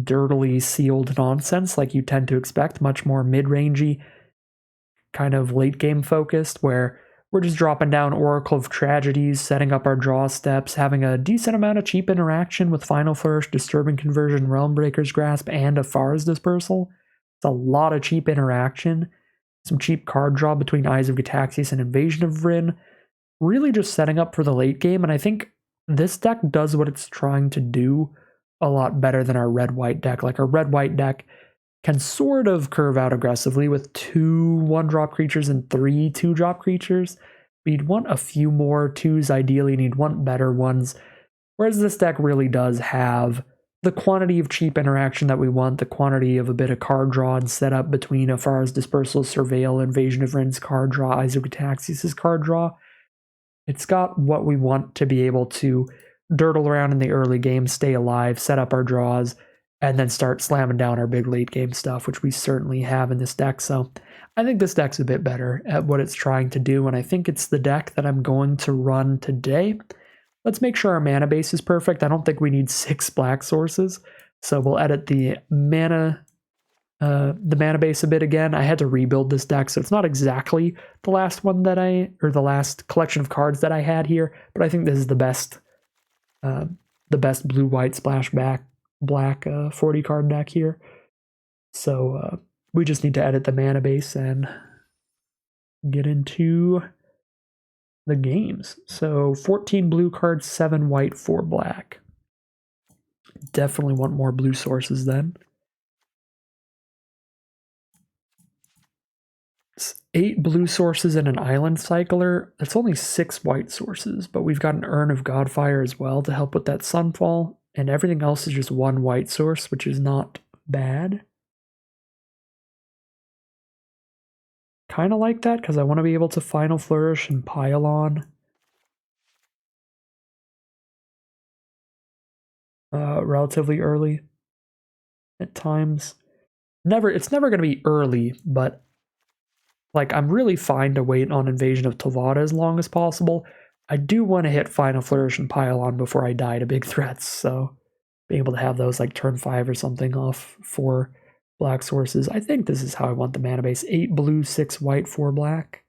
dirtily sealed nonsense like you tend to expect, much more mid-rangey, kind of late game focused, where we're just dropping down Oracle of Tragedies, setting up our draw steps, having a decent amount of cheap interaction with Final Flourish, Disturbing Conversion, Realmbreaker's Grasp, and Afar's Dispersal. It's a lot of cheap interaction, some cheap card draw between Eyes of Gitaxias and Invasion of Vryn, really just setting up for the late game, and I think this deck does what it's trying to do a lot better than our red-white deck. Like, our red-white deck can sort of curve out aggressively with 2 1-drop creatures and 3 2-drop creatures. But you'd want a few more 2s ideally, and you'd want better ones. Whereas this deck really does have the quantity of cheap interaction that we want, the quantity of a bit of card draw and setup between Afar's Dispersal, Surveil, Invasion of Vryn's card draw, Eyes of Gitaxias' card draw. It's got what we want to be able to dirtle around in the early game, stay alive, set up our draws, and then start slamming down our big late game stuff, which we certainly have in this deck. So I think this deck's a bit better at what it's trying to do, and I think it's the deck that I'm going to run today. Let's make sure our mana base is perfect. I don't think we need 6 black sources, so we'll edit the mana base a bit again. I had to rebuild this deck, so it's not exactly the last one that the last collection of cards that I had here, but I think this is the best blue-white splashback black 40 card deck here. So we just need to edit the mana base and get into the games. So 14 blue cards, 7 white, 4 black. Definitely want more blue sources then. It's 8 blue sources and an island cycler. That's only 6 white sources, but we've got an Urn of Godfire as well to help with that Sunfall. And everything else is just 1 white source, which is not bad. Kind of like that, because I want to be able to Final Flourish and pile on. Relatively early at times. It's never going to be early, but like, I'm really fine to wait on Invasion of Tavada as long as possible. I do want to hit Final Flourish and pile on before I die to big threats, so being able to have those like turn 5 or something off 4 black sources. I think this is how I want the mana base. 8 blue, 6 white, 4 black.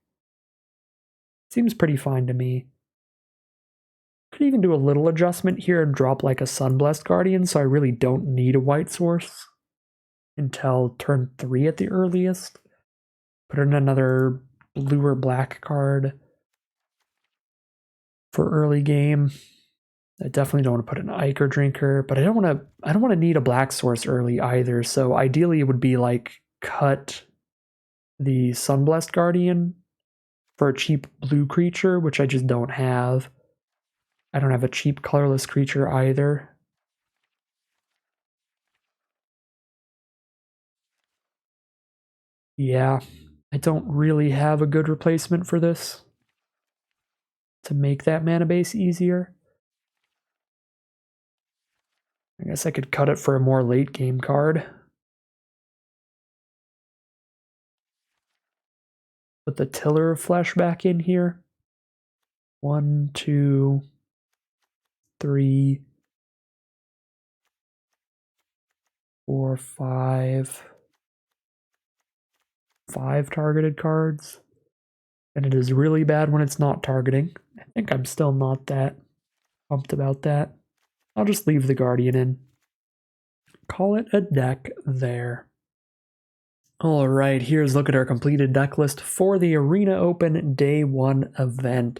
Seems pretty fine to me. Could even do a little adjustment here and drop like a Sunblessed Guardian, so I really don't need a white source until turn 3 at the earliest. Put in another blue or black card for early game. I definitely don't want to put an Ichor Drinker, but I don't want to need a black source early either. So ideally it would be like cut the Sunblessed Guardian for a cheap blue creature, which I just don't have. I don't have a cheap colorless creature either. Yeah, I don't really have a good replacement for this to make that mana base easier. I guess I could cut it for a more late game card. Put the Tiller of Flesh back in here. 1, 2, 3, 4, 5. 5 targeted cards. And it is really bad when it's not targeting. I think I'm still not that pumped about that. I'll just leave the Guardian in. Call it a deck there. Alright, here's a look at our completed deck list for the Arena Open Day 1 event.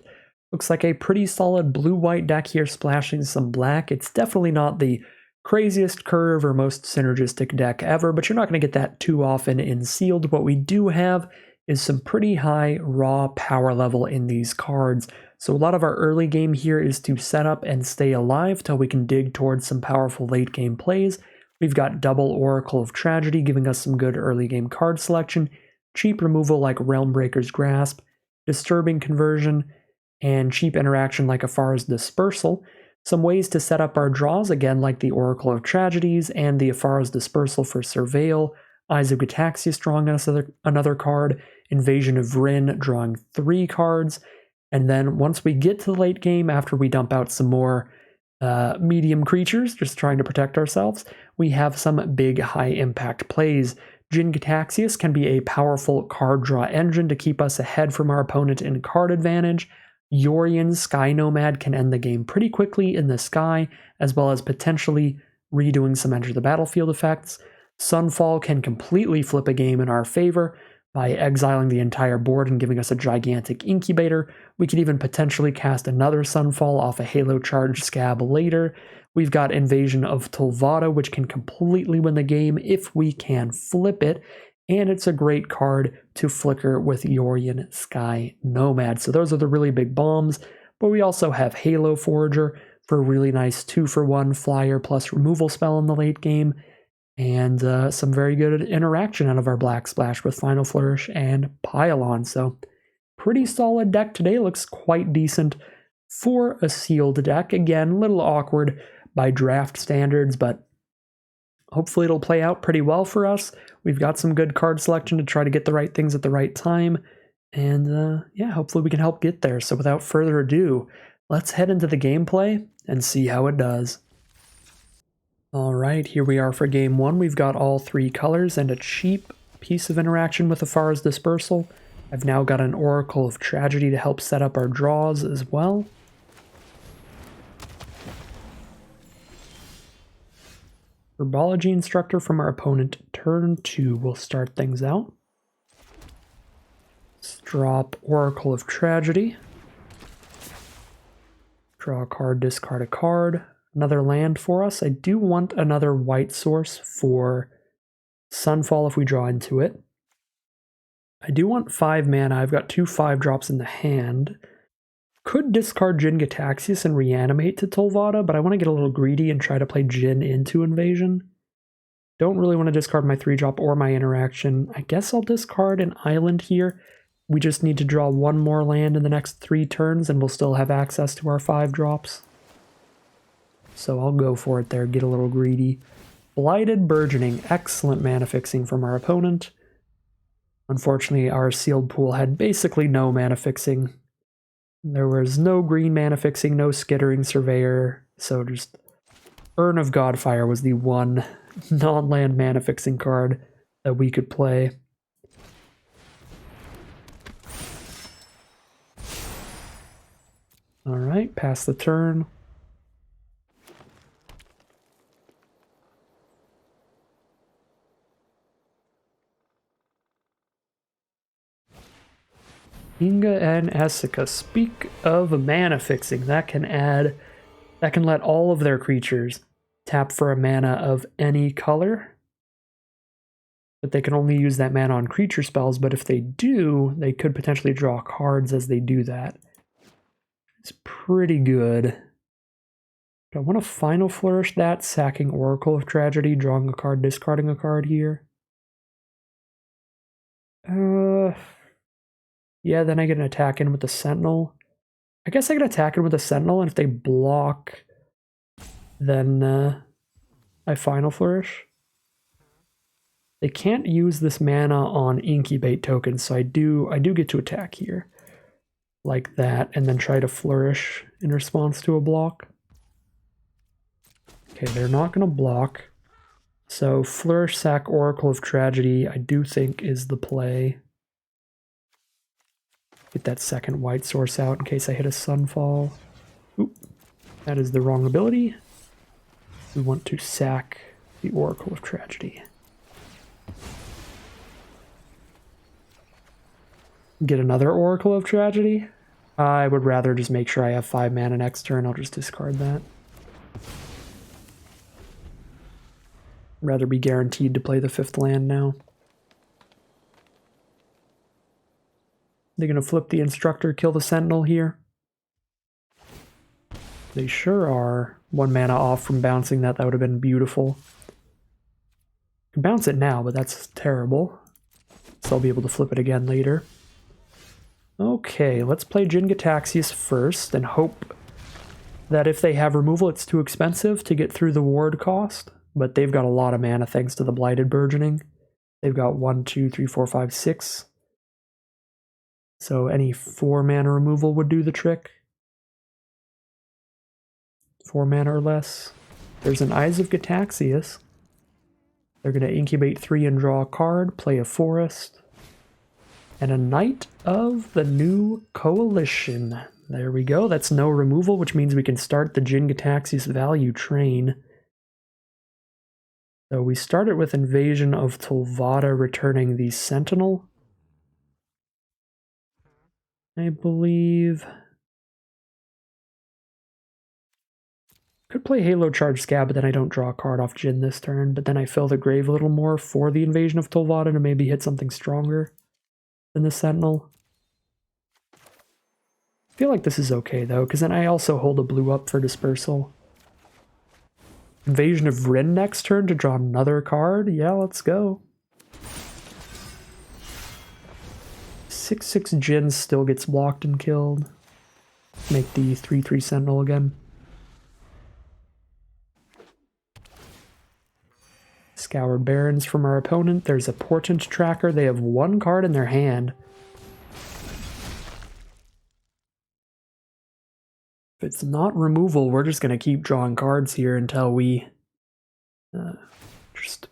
Looks like a pretty solid blue-white deck here, splashing some black. It's definitely not the craziest curve or most synergistic deck ever, but you're not going to get that too often in sealed. What we do have is some pretty high raw power level in these cards. So a lot of our early game here is to set up and stay alive till we can dig towards some powerful late game plays. We've got double Oracle of Tragedy, giving us some good early game card selection, cheap removal like Realmbreaker's Grasp, disturbing conversion, and cheap interaction like Afara's Dispersal. Some ways to set up our draws, again, like the Oracle of Tragedies and the Afara's Dispersal for Surveil, Eyes of Gataxias drawing us another card, Invasion of Vryn drawing 3 cards, and then once we get to the late game, after we dump out some more medium creatures, just trying to protect ourselves, we have some big high-impact plays. Jin Gataxias can be a powerful card draw engine to keep us ahead from our opponent in card advantage. Yorion Sky Nomad can end the game pretty quickly in the sky, as well as potentially redoing some Enter the Battlefield effects. Sunfall can completely flip a game in our favor by exiling the entire board and giving us a gigantic incubator. We could even potentially cast another Sunfall off a Halo Charged Scab later. We've got Invasion of Tulvada, which can completely win the game if we can flip it, and it's a great card to flicker with Yorion Sky Nomad. So those are the really big bombs, but we also have Halo Forager for a really nice 2-for-1 flyer plus removal spell in the late game, and some very good interaction out of our Black Splash with Final Flourish and Pylon. So pretty solid deck today. Looks quite decent for a sealed deck. Again, a little awkward by draft standards, but hopefully it'll play out pretty well for us. We've got some good card selection to try to get the right things at the right time. And yeah, hopefully we can help get there. So without further ado, let's head into the gameplay and see how it does. All right, here we are for game 1. We've got all 3 colors and a cheap piece of interaction with Afara's Dispersal. I've now got an Oracle of Tragedy to help set up our draws as well. Herbology Instructor from our opponent, turn 2 will start things out. Let's drop Oracle of Tragedy. Draw a card, discard a card. Another land for us. I do want another white source for Sunfall if we draw into it. I do want 5 mana. I've got 2 5-drops in the hand. Could discard Jin Gataxias and reanimate to Tulvada, but I want to get a little greedy and try to play Jin into Invasion. Don't really want to discard my 3-drop or my interaction. I guess I'll discard an island here. We just need to draw 1 more land in the next 3 turns and we'll still have access to our 5-drops. So I'll go for it there, get a little greedy. Blighted Burgeoning, excellent mana fixing from our opponent. Unfortunately, our sealed pool had basically no mana fixing. There was no green mana fixing, no Skittering Surveyor, so just Urn of Godfire was the one non-land mana fixing card that we could play. Alright, pass the turn. Inga and Essica. Speak of mana fixing, that can let all of their creatures tap for a mana of any color. But they can only use that mana on creature spells, but if they do, they could potentially draw cards as they do that. It's pretty good. Do I want to Final Flourish that, sacking Oracle of Tragedy, drawing a card, discarding a card here? Yeah, then I get an attack in with the Sentinel. I guess I can attack in with the Sentinel, and if they block, then I Final Flourish. They can't use this mana on incubate tokens, so I do get to attack here. Like that, and then try to flourish in response to a block. Okay, they're not going to block. So Flourish, sack, Oracle of Tragedy, I do think is the play. Get that second white source out in case I hit a Sunfall. Oop, that is the wrong ability. We want to sack the Oracle of Tragedy. Get another Oracle of Tragedy? I would rather just make sure I have 5 mana next turn. I'll just discard that. Rather be guaranteed to play the 5th land now. They're going to flip the Instructor, kill the Sentinel here. They sure are. 1 mana off from bouncing that. That would have been beautiful. bounce it now, but that's terrible. So I'll be able to flip it again later. Okay, let's play Jin Gitaxias first and hope that if they have removal, it's too expensive to get through the ward cost. But they've got a lot of mana thanks to the Blighted Burgeoning. They've got 1, 2, 3, 4, 5, 6. So any 4 mana removal would do the trick. 4 mana or less. There's an Eyes of Gitaxias. They're going to incubate 3 and draw a card, play a forest, and a Knight of the New Coalition. There we go. That's no removal, which means we can start the Jin Gitaxias value train. So we started with Invasion of Tulvata returning the Sentinel. I believe. Could play Halo Charge Scab, but then I don't draw a card off Jin this turn. But then I fill the grave a little more for the Invasion of Tulvata to maybe hit something stronger than the Sentinel. I feel like this is okay though, because then I also hold a blue up for Dispersal. Invasion of Rin next turn to draw another card. Yeah, let's go. 6/6 Jin still gets blocked and killed. Make the 3/3 Sentinel again. Scour Barons from our opponent. There's a Portent Tracker. They have 1 card in their hand. If it's not removal, we're just going to keep drawing cards here until we just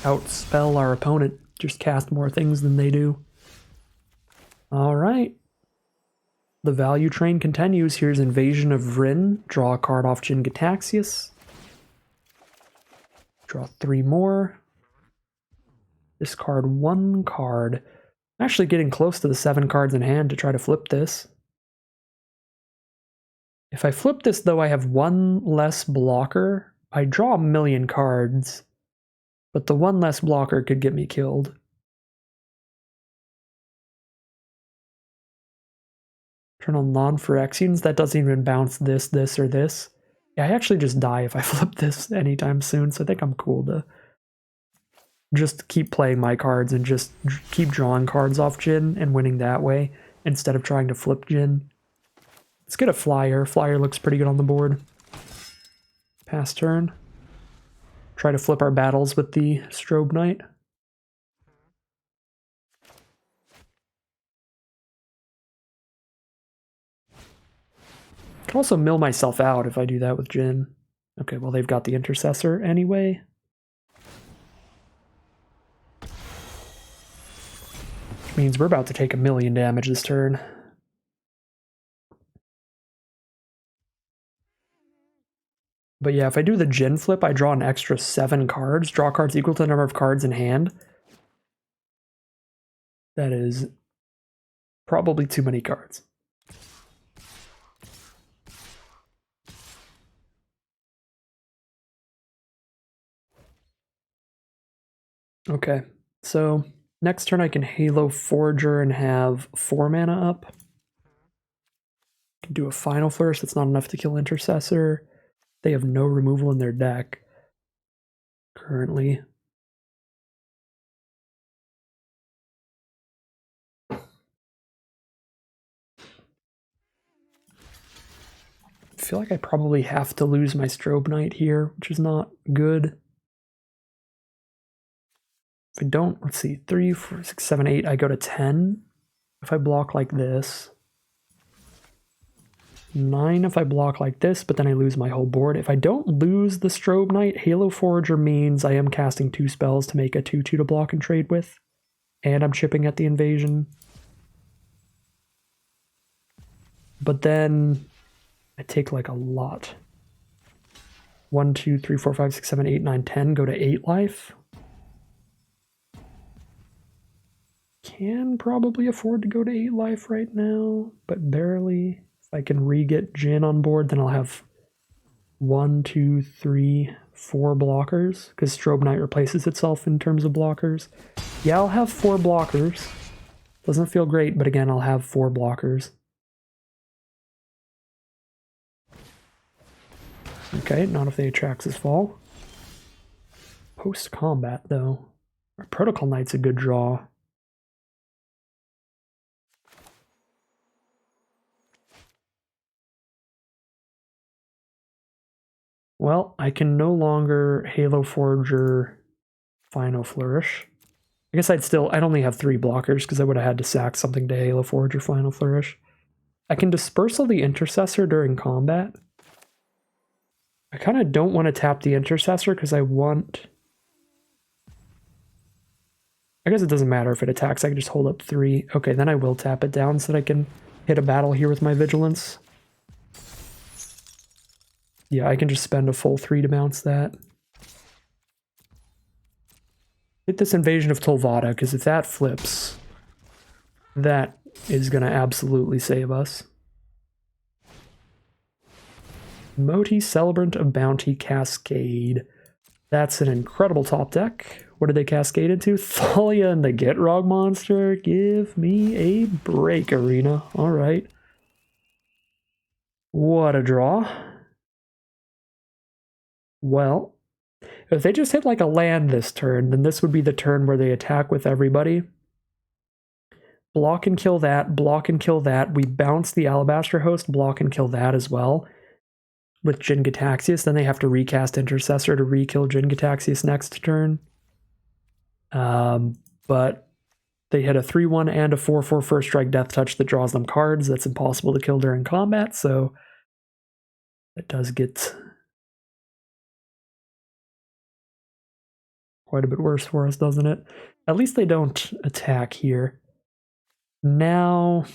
outspell our opponent. Just cast more things than they do. Alright. The value train continues. Here's Invasion of Rin. Draw a card off Jin Gitaxias. Draw 3 more. Discard 1 card. I'm actually getting close to the 7 cards in hand to try to flip this. If I flip this, though, I have 1 less blocker. I draw a million cards, but the 1 less blocker could get me killed. Turn on non-Phyrexians. That doesn't even bounce this, this, or this. Yeah, I actually just die if I flip this anytime soon, so I think I'm cool to just keep playing my cards and just keep drawing cards off Jin and winning that way instead of trying to flip Jin. Let's get a Flyer. Flyer looks pretty good on the board. Pass turn. Try to flip our battles with the Strobe Knight. I can also mill myself out if I do that with Jin. Okay, well they've got the Intercessor anyway. Which means we're about to take 1,000,000 damage this turn. But yeah, if I do the Jin flip, I draw an extra 7 cards. Draw cards equal to the number of cards in hand. That is probably too many cards. Okay, so next turn I can Halo Forager and have 4 mana up. Can do a Final Flourish, that's not enough to kill Intercessor. They have no removal in their deck currently. I feel like I probably have to lose my Strobe Knight here, which is not good. If I don't, let's see, 3, 4, 6, 7, 8, I go to 10. If I block like this. 9 if I block like this, but then I lose my whole board. If I don't lose the Strobe Knight, Halo Forager means I am casting 2 spells to make a 2/2 to block and trade with. And I'm chipping at the Invasion. But then I take like a lot. 1, 2, 3, 4, 5, 6, 7, 8, 9, 10, go to 8 life. Can probably afford to go to 8 life right now, but barely. If I can re-get Jin on board, then I'll have 1, 2, 3, 4 blockers, because Strobe Knight replaces itself in terms of blockers. Yeah, I'll have 4 blockers. Doesn't feel great, but again, I'll have 4 blockers. Okay, not if they Atrax's Fall. Post-combat, though. Our Protocol Knight's a good draw. Well, I can no longer Halo Forger Final Flourish. I guess I'd only have 3 blockers because I would have had to sack something to Halo Forge or Final Flourish. I can Dispersal the Intercessor during combat. I kind of don't want to tap the Intercessor because I want... I guess it doesn't matter if it attacks, I can just hold up 3. Okay, then I will tap it down so that I can hit a battle here with my Vigilance. Yeah, I can just spend a full 3 to bounce that. Hit this Invasion of Tolvada, because if that flips, that is going to absolutely save us. Moti, Celebrant of Bounty, Cascade. That's an incredible top deck. What did they cascade into? Thalia and the Gitrog monster. Give me a break, Arena. All right. What a draw. Well, if they just hit like a land this turn, then this would be the turn where they attack with everybody. Block and kill that, block and kill that. We bounce the Alabaster Host, block and kill that as well. With Jin Gitaxias, then they have to recast Intercessor to re-kill Jin Gitaxias next turn. But they hit a 3-1 and a 4-4 first strike death touch that draws them cards. That's impossible to kill during combat, so that does get quite a bit worse for us, doesn't it? At least they don't attack here. Now,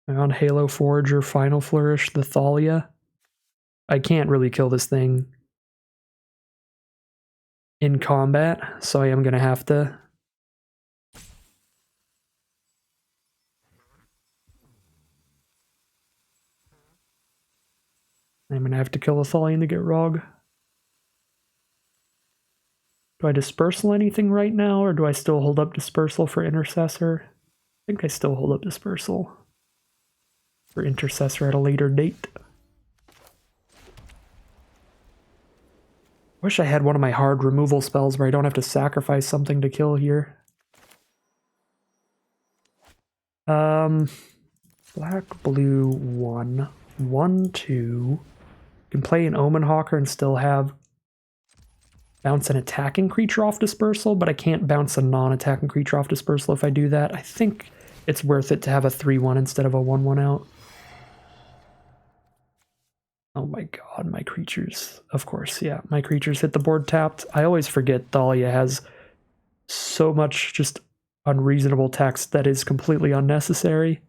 on Halo Forger, Final Flourish, the Thalia. I can't really kill this thing in combat, so I am going to have to. I'm going to have to kill the Thalia to get Rog. Do I Dispersal anything right now, or do I still hold up Dispersal for Intercessor? I think I still hold up Dispersal for Intercessor at a later date. Wish I had one of my hard removal spells where I don't have to sacrifice something to kill here. Black, blue, 1. 1, 2. You can play an Omen Hawker and still have bounce an attacking creature off Dispersal, but I can't bounce a non-attacking creature off Dispersal if I do that. I think it's worth it to have a 3-1 instead of a 1-1 out. Oh my god, my creatures. Of course, yeah, my creatures hit the board tapped. I always forget Thalia has so much just unreasonable text that is completely unnecessary.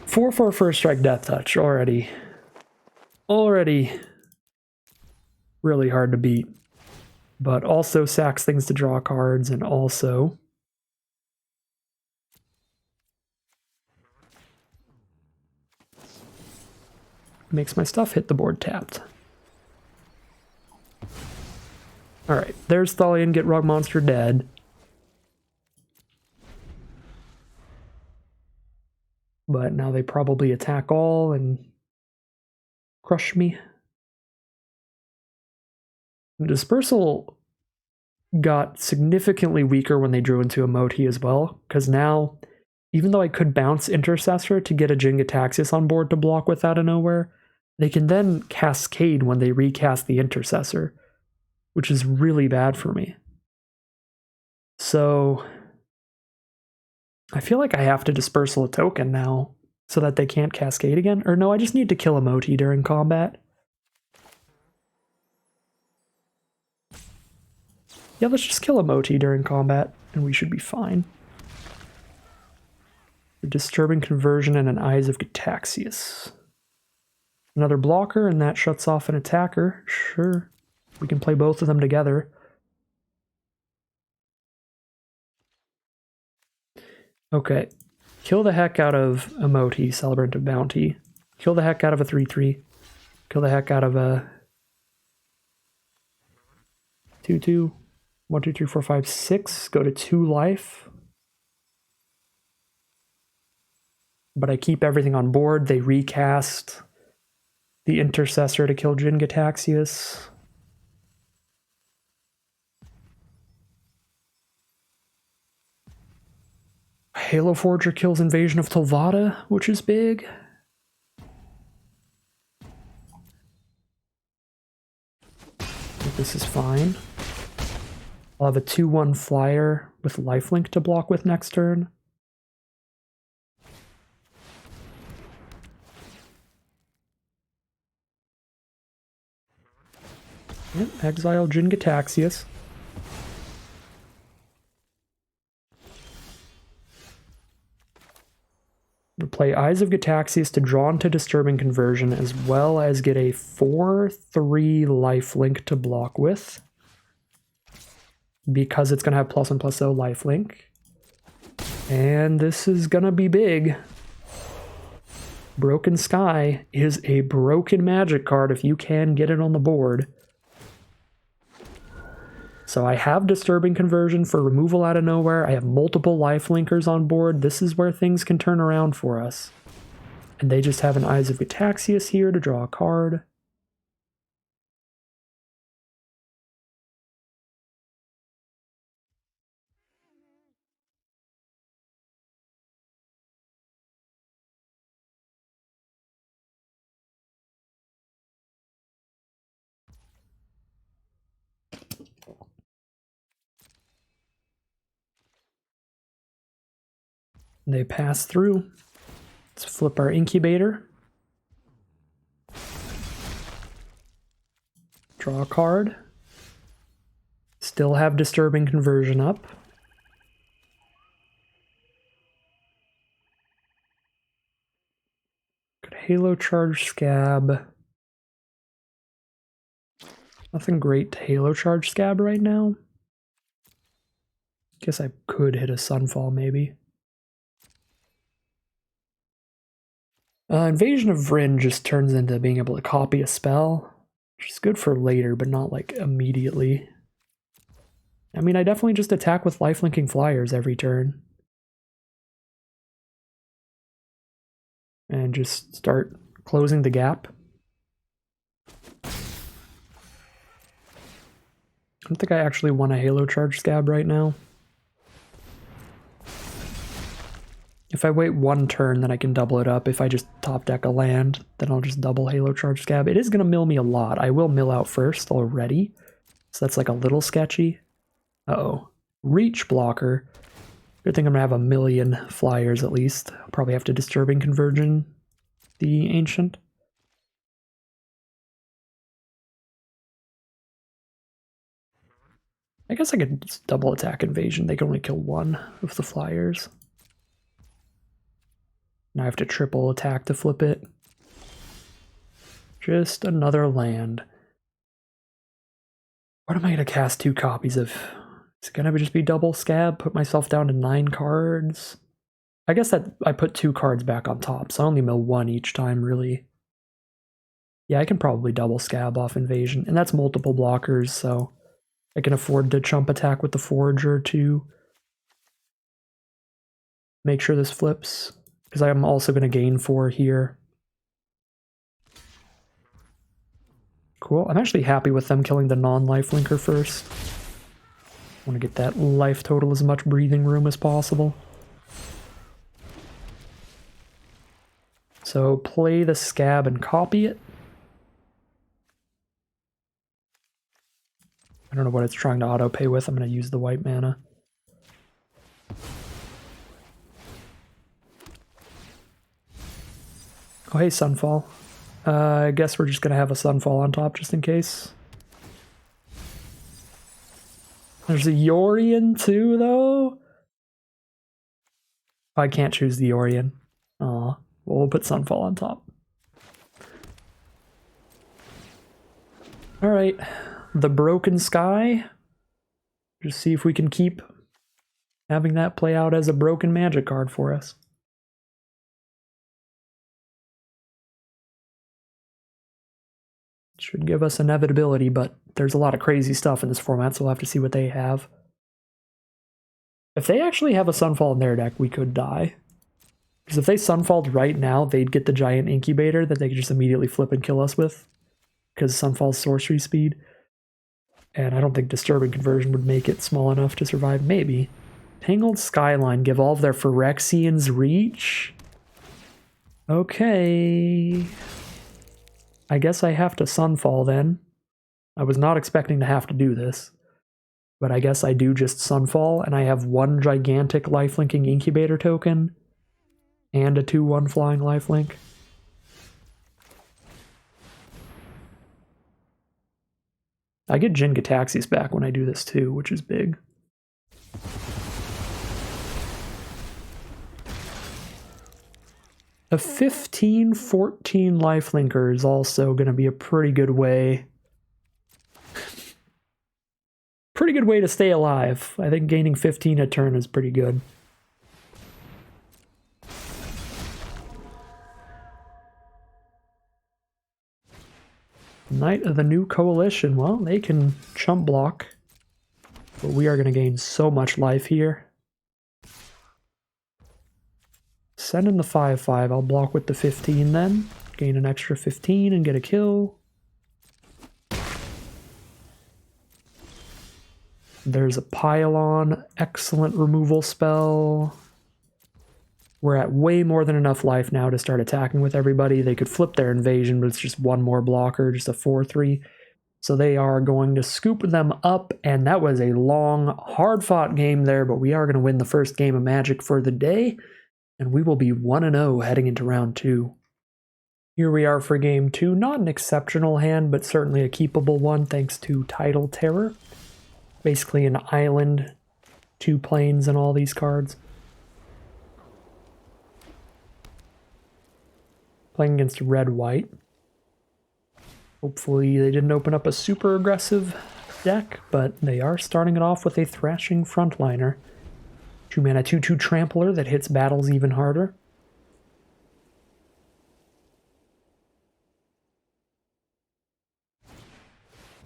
4-4 first strike death touch already. Already really hard to beat. But also sacks things to draw cards, and also makes my stuff hit the board tapped. Alright, there's Thalia and Gitrog monster dead. But now they probably attack all and crush me. Dispersal got significantly weaker when they drew into a Moti as well, because now, even though I could bounce Intercessor to get a Jin Gitaxias on board to block with out of nowhere, they can then cascade when they recast the Intercessor, which is really bad for me. So I feel like I have to Dispersal a token now so that they can't cascade again. Or no, I just need to kill a Moti during combat. Yeah, let's just kill a Moti during combat, and we should be fine. A Disturbing Conversion and an Eyes of Gitaxias. Another blocker, and that shuts off an attacker. Sure, we can play both of them together. Okay, kill the heck out of a Moti, Celebrant of Bounty. Kill the heck out of a 3-3. Kill the heck out of a 2-2. 1, 2, 3, 4, 5, 6. Go to 2 life. But I keep everything on board. They recast. the Intercessor to kill Jin Gataxius. Halo Forger kills Invasion of Tolvada, which is big. This is fine. I'll have a 2/1 flyer with lifelink to block with next turn. Yep, exile Jin Gataxius. We'll play Eyes of Gataxius to draw into Disturbing Conversion, as well as get a 4/3 lifelink to block with. Because it's going to have +1/+0 lifelink. And this is going to be big. Broken Sky is a broken magic card if you can get it on the board. So I have Disturbing Conversion for removal out of nowhere. I have multiple lifelinkers on board. This is where things can turn around for us. And they just have an Eyes of Gataxius here to draw a card. They pass through. Let's flip our Incubator. Draw a card. Still have Disturbing Conversion up. Good Halo Charge Scab. Nothing great to Halo Charge Scab right now. Guess I could hit a Sunfall maybe. Invasion of Vryn just turns into being able to copy a spell, which is good for later, but not like immediately. I mean, I definitely just attack with lifelinking flyers every turn. And just start closing the gap. I don't think I actually want a Halo Charge Scab right now. If I wait one turn, then I can double it up. If I just top deck a land, then I'll just double Halo Charge Scab. It is going to mill me a lot. I will mill out first already. So that's like a little sketchy. Uh-oh. Reach blocker. Good thing I'm going to have 1,000,000 flyers at least. I'll probably have to Disturbing Conversion the Ancient. I guess I could just double attack Invasion. They can only kill one of the flyers. Now I have to triple attack to flip it. Just another land. What am I going to cast 2 copies of? Is it going to just be double Scab? Put myself down to 9 cards? I guess that I put 2 cards back on top, so I only mill 1 each time, really. Yeah, I can probably double Scab off Invasion, and that's multiple blockers, so I can afford to chump attack with the Forager to make sure this flips. Because I'm also going to gain 4 here. Cool. I'm actually happy with them killing the non-lifelinker first. I want to get that life total as much breathing room as possible. So play the Scab and copy it. I don't know what it's trying to auto-pay with. I'm going to use the white mana. Oh, hey, Sunfall. I guess we're just going to have a Sunfall on top just in case. There's a Yorion too, though? I can't choose the Yorion. Aw. Well, we'll put Sunfall on top. Alright. The Broken Sky. Just see if we can keep having that play out as a broken magic card for us. Should give us inevitability, but there's a lot of crazy stuff in this format, so we'll have to see what they have. If they actually have a Sunfall in their deck, we could die. Because if they Sunfalled right now, they'd get the giant incubator that they could just immediately flip and kill us with. Because Sunfall's sorcery speed. And I don't think Disturbing Conversion would make it small enough to survive. Maybe. Tangled Skyline, give all of their Phyrexians reach? Okay. I guess I have to Sunfall then. I was not expecting to have to do this. But I guess I do just Sunfall, and I have one gigantic lifelinking incubator token. And a 2/1 flying lifelink. I get Jin Gataxias back when I do this too, which is big. A 15-14 lifelinker is also going to be a pretty good way. Pretty good way to stay alive. I think gaining 15 a turn is pretty good. Knight of the New Coalition. Well, they can chump block. But we are going to gain so much life here. Send in the 5/5. I'll block with the 15 then. Gain an extra 15 and get a kill. There's a Pylon. Excellent removal spell. We're at way more than enough life now to start attacking with everybody. They could flip their invasion, but it's just one more blocker, just a 4/3. So they are going to scoop them up, and that was a long, hard-fought game there, but we are going to win the first game of Magic for the day, and we will be 1-0 heading into round 2. Here we are for game 2. Not an exceptional hand, but certainly a keepable one thanks to Tidal Terror. Basically an island, 2 planes, and all these cards. Playing against red-white. Hopefully they didn't open up a super aggressive deck, but they are starting it off with a Thrashing Frontliner. 2-mana 2/2 Trampler that hits battles even harder.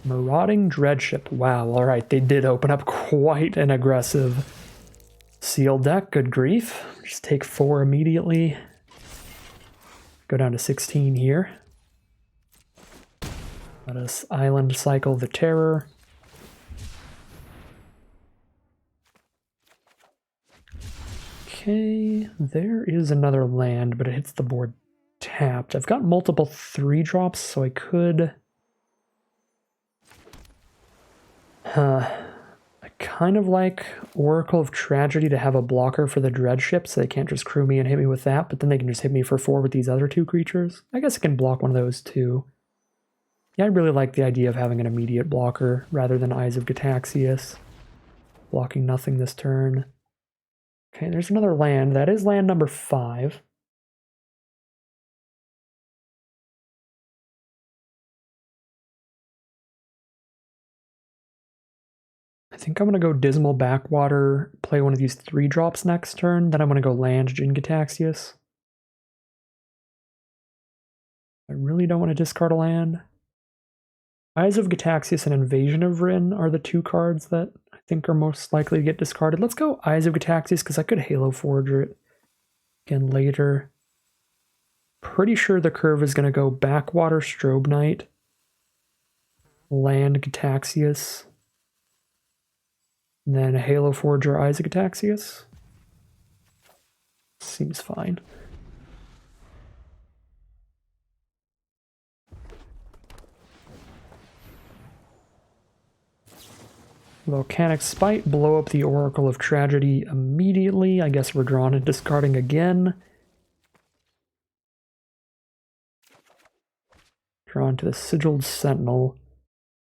Marauding Dreadship. Wow, alright, they did open up quite an aggressive sealed deck. Good grief. Just take 4 immediately. Go down to 16 here. Let us island cycle the Terror. Okay, there is another land, but it hits the board tapped. I've got multiple 3-drops, so I could... I kind of like Oracle of Tragedy to have a blocker for the Dreadship, so they can't just crew me and hit me with that, but then they can just hit me for 4 with these other 2 creatures. I guess I can block one of those too. Yeah, I really like the idea of having an immediate blocker rather than Eyes of Gataxias. Blocking nothing this turn. Okay, there's another land. That is land number 5. I think I'm going to go Dismal Backwater, play one of these 3-drops next turn, then I'm going to go land Jin Gataxias. I really don't want to discard a land. Eyes of Gataxias and Invasion of Rin are the 2 cards that I think are most likely to get discarded. Let's go Eyes of Gataxias because I could Halo Forger it again later. Pretty sure the curve is going to go Backwater Strobe Knight, land Gataxias, then Halo Forger Eyes of Gataxias. Seems fine. Volcanic Spite, blow up the Oracle of Tragedy immediately. I guess we're drawn and discarding again. Drawn to the Sigiled Sentinel.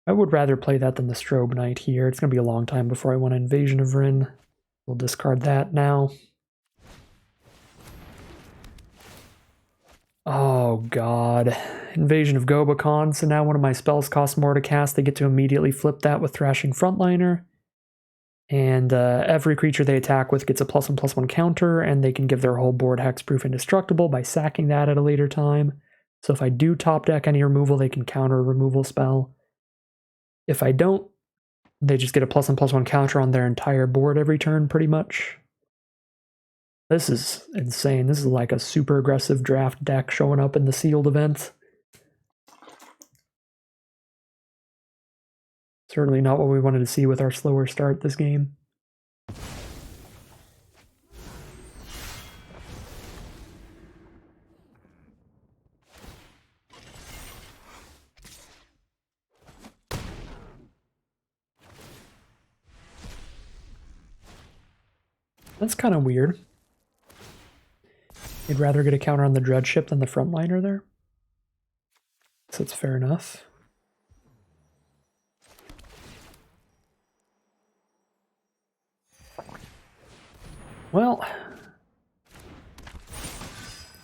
I would rather play that than the Strobe Knight here. It's going to be a long time before I want an Invasion of Rin. We'll discard that now. Oh god. Invasion of Gobakon, so now one of my spells costs more to cast. They get to immediately flip that with Thrashing Frontliner. And every creature they attack with gets a +1/+1 counter, and they can give their whole board hexproof indestructible by sacking that at a later time. So if I do top deck any removal, they can counter a removal spell. If I don't, they just get a +1/+1 counter on their entire board every turn, pretty much. This is insane. This is like a super aggressive draft deck showing up in the sealed events. Certainly not what we wanted to see with our slower start this game. That's kind of weird. You'd rather get a counter on the Dreadship than the frontliner there. So it's fair enough. Well, I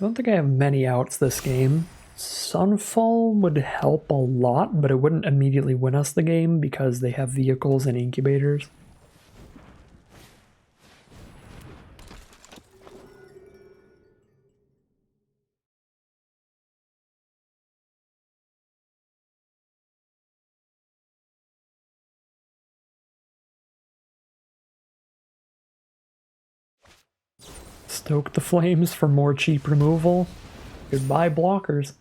don't think I have many outs this game. Sunfall would help a lot, but it wouldn't immediately win us the game because they have vehicles and incubators. Stoke the flames for more cheap removal. Goodbye blockers.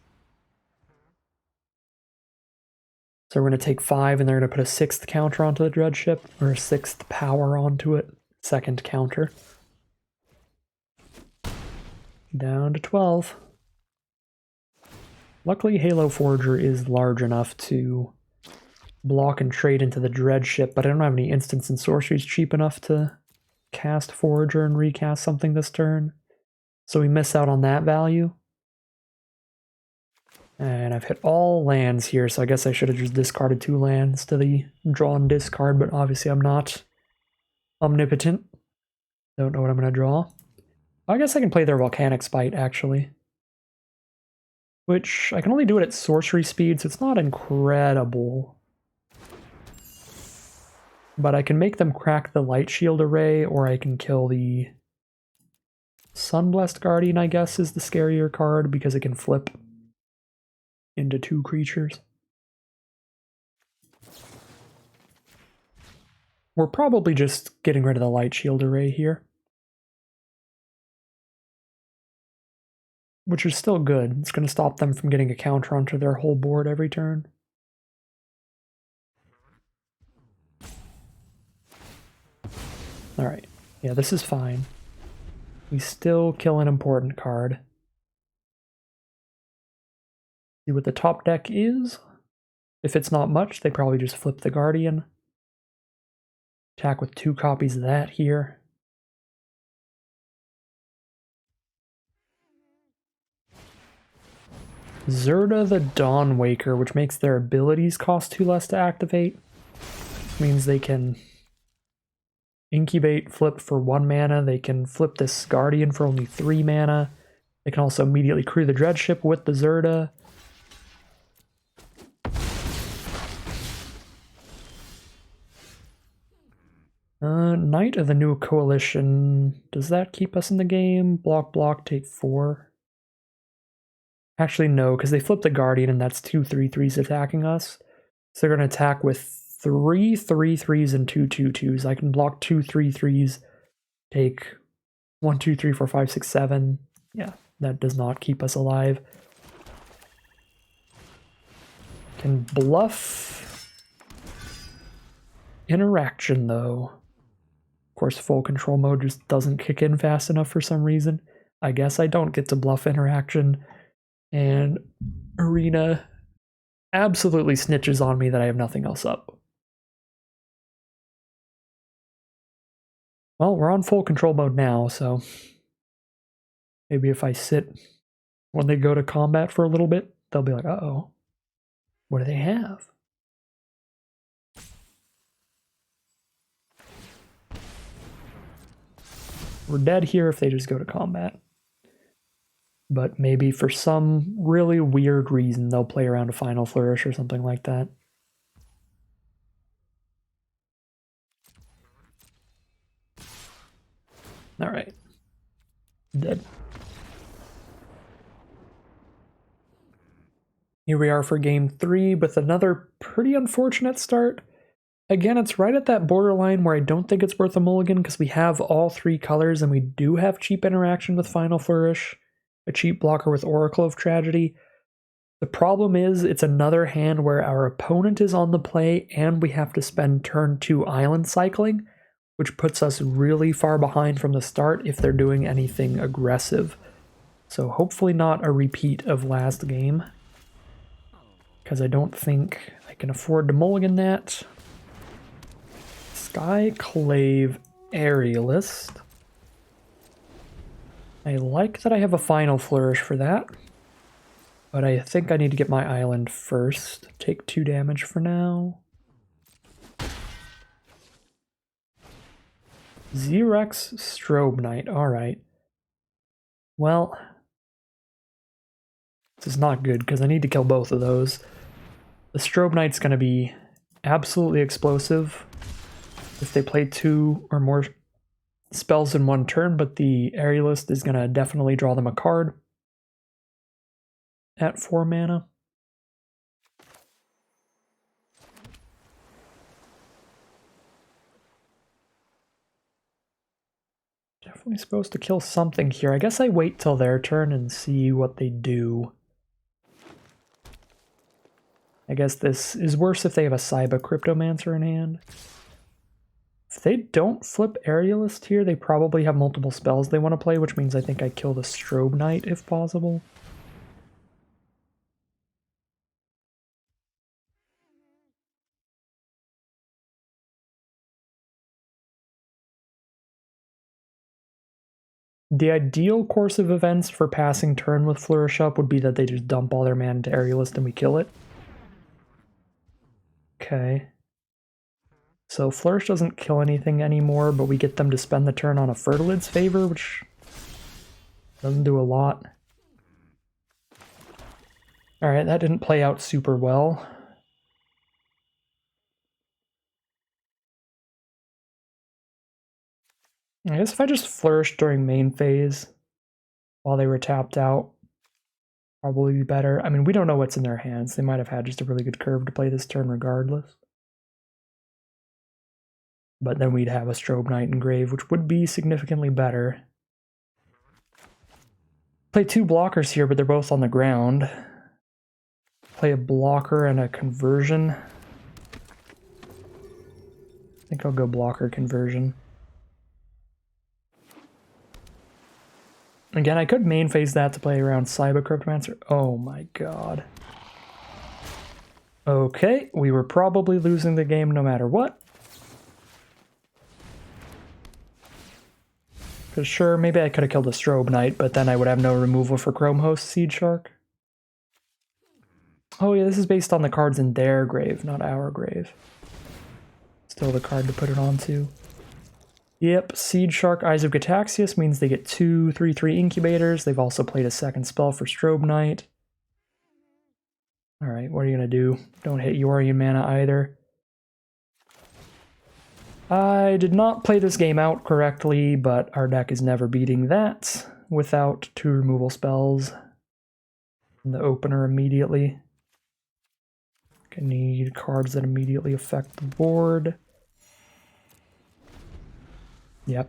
So we're going to take 5 and they're going to put a 6th counter onto the Dreadship, or a 6th power onto it. 2nd counter. Down to 12. Luckily Halo Forager is large enough to block and trade into the Dreadship, but I don't have any instants and sorceries cheap enough to cast Forager and recast something this turn. So we miss out on that value. And I've hit all lands here, so I guess I should have just discarded 2 lands to the draw and discard, but obviously I'm not omnipotent. Don't know what I'm going to draw. I guess I can play their Volcanic Spite, actually. Which, I can only do it at sorcery speed, so it's not incredible. But I can make them crack the Light Shield Array, or I can kill the Sunblessed Guardian, I guess, is the scarier card, because it can flip into 2 creatures. We're probably just getting rid of the Light Shield Array here. Which is still good. It's going to stop them from getting a counter onto their whole board every turn. Alright. Yeah, this is fine. We still kill an important card. See what the top deck is. If it's not much, they probably just flip the Guardian. Attack with 2 copies of that here. Zerda the Dawnwaker, which makes their abilities cost 2 less to activate. Means they can incubate, flip for 1 mana. They can flip this Guardian for only 3 mana. They can also immediately crew the Dreadship with the Zerda. Knight of the New Coalition. Does that keep us in the game? Block, block, take 4. Actually, no, because they flip the Guardian and that's 2 3/3s attacking us. So they're going to attack with 3 3/3s and 2 2/2s. I can block 2 3/3s, take 1, 2, 3, 4, 5, 6, 7. Yeah, that does not keep us alive. Can bluff Interaction, though. Of course, full control mode just doesn't kick in fast enough for some reason. I guess I don't get to bluff Interaction. And Arena absolutely snitches on me that I have nothing else up. Well, we're on full control mode now, so maybe if I sit when they go to combat for a little bit, they'll be like, uh-oh, what do they have? We're dead here if they just go to combat. But maybe for some really weird reason, they'll play around a Final Flourish or something like that. Alright. Dead. Here we are for game 3 with another pretty unfortunate start. Again, it's right at that borderline where I don't think it's worth a mulligan because we have all three colors and we do have cheap interaction with Final Flourish, a cheap blocker with Oracle of Tragedy. The problem is it's another hand where our opponent is on the play and we have to spend turn 2 island cycling, which puts us really far behind from the start if they're doing anything aggressive. So hopefully not a repeat of last game, because I don't think I can afford to mulligan that. Skyclave Aerialist. I like that I have a Final Flourish for that, but I think I need to get my island first. Take 2 damage for now. Xerex Strobe Knight, alright. Well, this is not good because I need to kill both of those. The Strobe Knight's going to be absolutely explosive if they play 2 or more spells in one turn, but the Aerialist is going to definitely draw them a card at 4 mana. Definitely supposed to kill something here. I guess I wait till their turn and see what they do. I guess this is worse if they have a Saiba Cryptomancer in hand. If they don't flip Aerialist here, they probably have multiple spells they want to play, which means I think I kill the Strobe Knight if possible. The ideal course of events for passing turn with Flourish Up would be that they just dump all their mana into Aerialist and we kill it. Okay. So Flourish doesn't kill anything anymore, but we get them to spend the turn on a Fertilid's Favor, which doesn't do a lot. Alright, that didn't play out super well. I guess if I just Flourish during main phase while they were tapped out, probably be better. I mean, we don't know what's in their hands. They might have had just a really good curve to play this turn regardless. But then we'd have a Strobe Knight in grave, which would be significantly better. Play 2 blockers here, but they're both on the ground. Play a blocker and a conversion. I think I'll go blocker conversion. Again, I could main phase that to play around Saiba Cryptomancer. Oh my god. Okay, we were probably losing the game no matter what. Because sure, maybe I could have killed a Strobe Knight, but then I would have no removal for Chrome Host Seed Shark. Oh yeah, this is based on the cards in their grave, not our grave. Still the card to put it onto. Yep, Seed Shark Eyes of Gataxias means they get 2 3/3 incubators. They've also played a second spell for Strobe Knight. Alright, what are you going to do? Don't hit Yorion mana either. I did not play this game out correctly, but our deck is never beating that without 2 removal spells in the opener immediately. I need cards that immediately affect the board. Yep.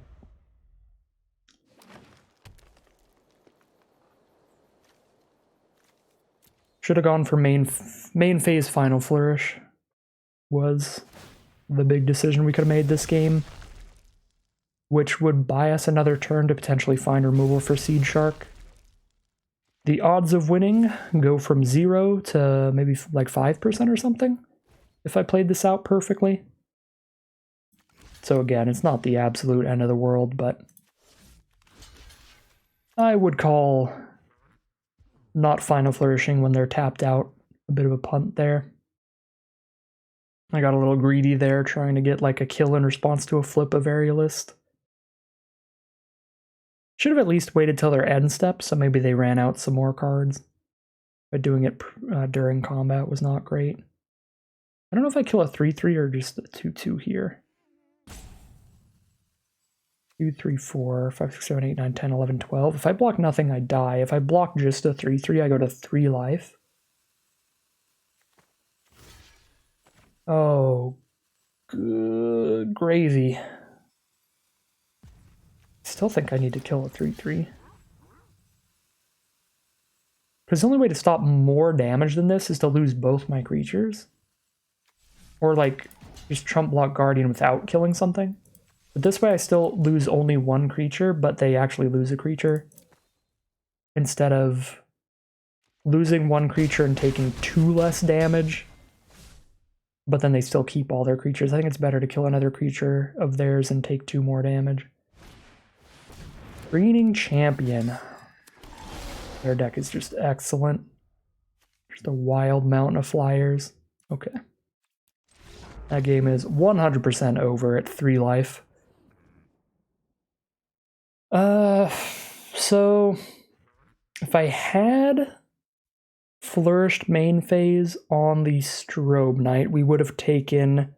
Should have gone for main phase Final Flourish. Was the big decision we could have made this game, which would buy us another turn to potentially find removal for Seed Shark. The odds of winning go from 0 to maybe like 5% or something if I played this out perfectly. So again, it's not the absolute end of the world, but I would call not Final Flourishing when they're tapped out a bit of a punt there. I got a little greedy there, trying to get like a kill in response to a flip of Aerialist. Should have at least waited till their end step, so maybe they ran out some more cards. But doing it during combat was not great. I don't know if I kill a 3/3 or just a 2/2 here. 2, 3, 4, 5, 6, 7, 8, 9, 10, 11, 12. If I block nothing, I die. If I block just a 3/3, I go to 3 life. Oh, gravy. Still think I need to kill a 3/3. Because the only way to stop more damage than this is to lose both my creatures. Or like, just trump block Guardian without killing something. But this way I still lose only one creature, but they actually lose a creature. Instead of losing one creature and taking 2 less damage, but then they still keep all their creatures. I think it's better to kill another creature of theirs and take 2 more damage. Greening Champion. Their deck is just excellent. Just a wild mountain of flyers. Okay. That game is 100% over at 3 life. So if I had flourished main phase on the Strobe Knight, we would have taken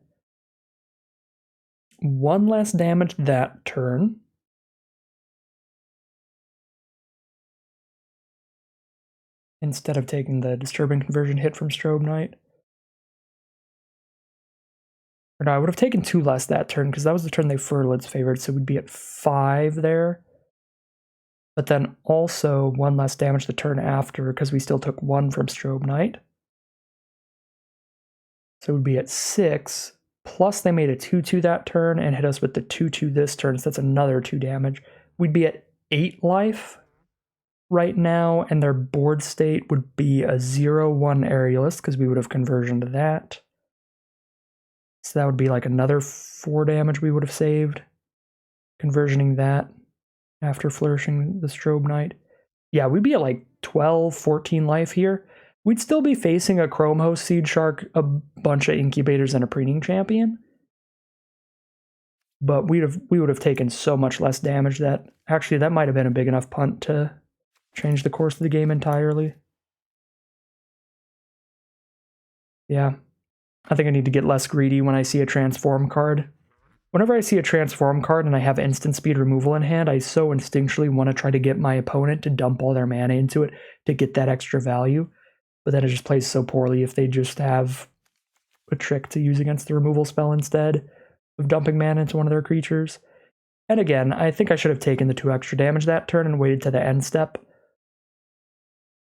1 less damage that turn. Instead of taking the Disturbing Conversion hit from Strobe Knight. Or no, I would have taken 2 less that turn, because that was the turn they Fertilid's favored, so we'd be at 5 there. But then also 1 less damage the turn after, because we still took 1 from Strobe Knight. So we'd be at 6, plus they made a 2/2 that turn and hit us with the 2/2 this turn, so that's another 2 damage. We'd be at 8 life right now, and their board state would be a 0/1 Aerialist, because we would have conversion to that. So that would be like another 4 damage we would have saved, conversioning that after flourishing the Strobe Knight. Yeah, we'd be at like 12, 14 life here. We'd still be facing a Chrome Host, Seed Shark, a bunch of Incubators, and a Preening Champion. But we would have taken so much less damage that actually that might have been a big enough punt to change the course of the game entirely. Yeah. I think I need to get less greedy when I see a transform card. Whenever I see a transform card and I have instant speed removal in hand, I so instinctually want to try to get my opponent to dump all their mana into it to get that extra value. But then it just plays so poorly if they just have a trick to use against the removal spell instead of dumping mana into one of their creatures. And again, I think I should have taken the 2 extra damage that turn and waited to the end step,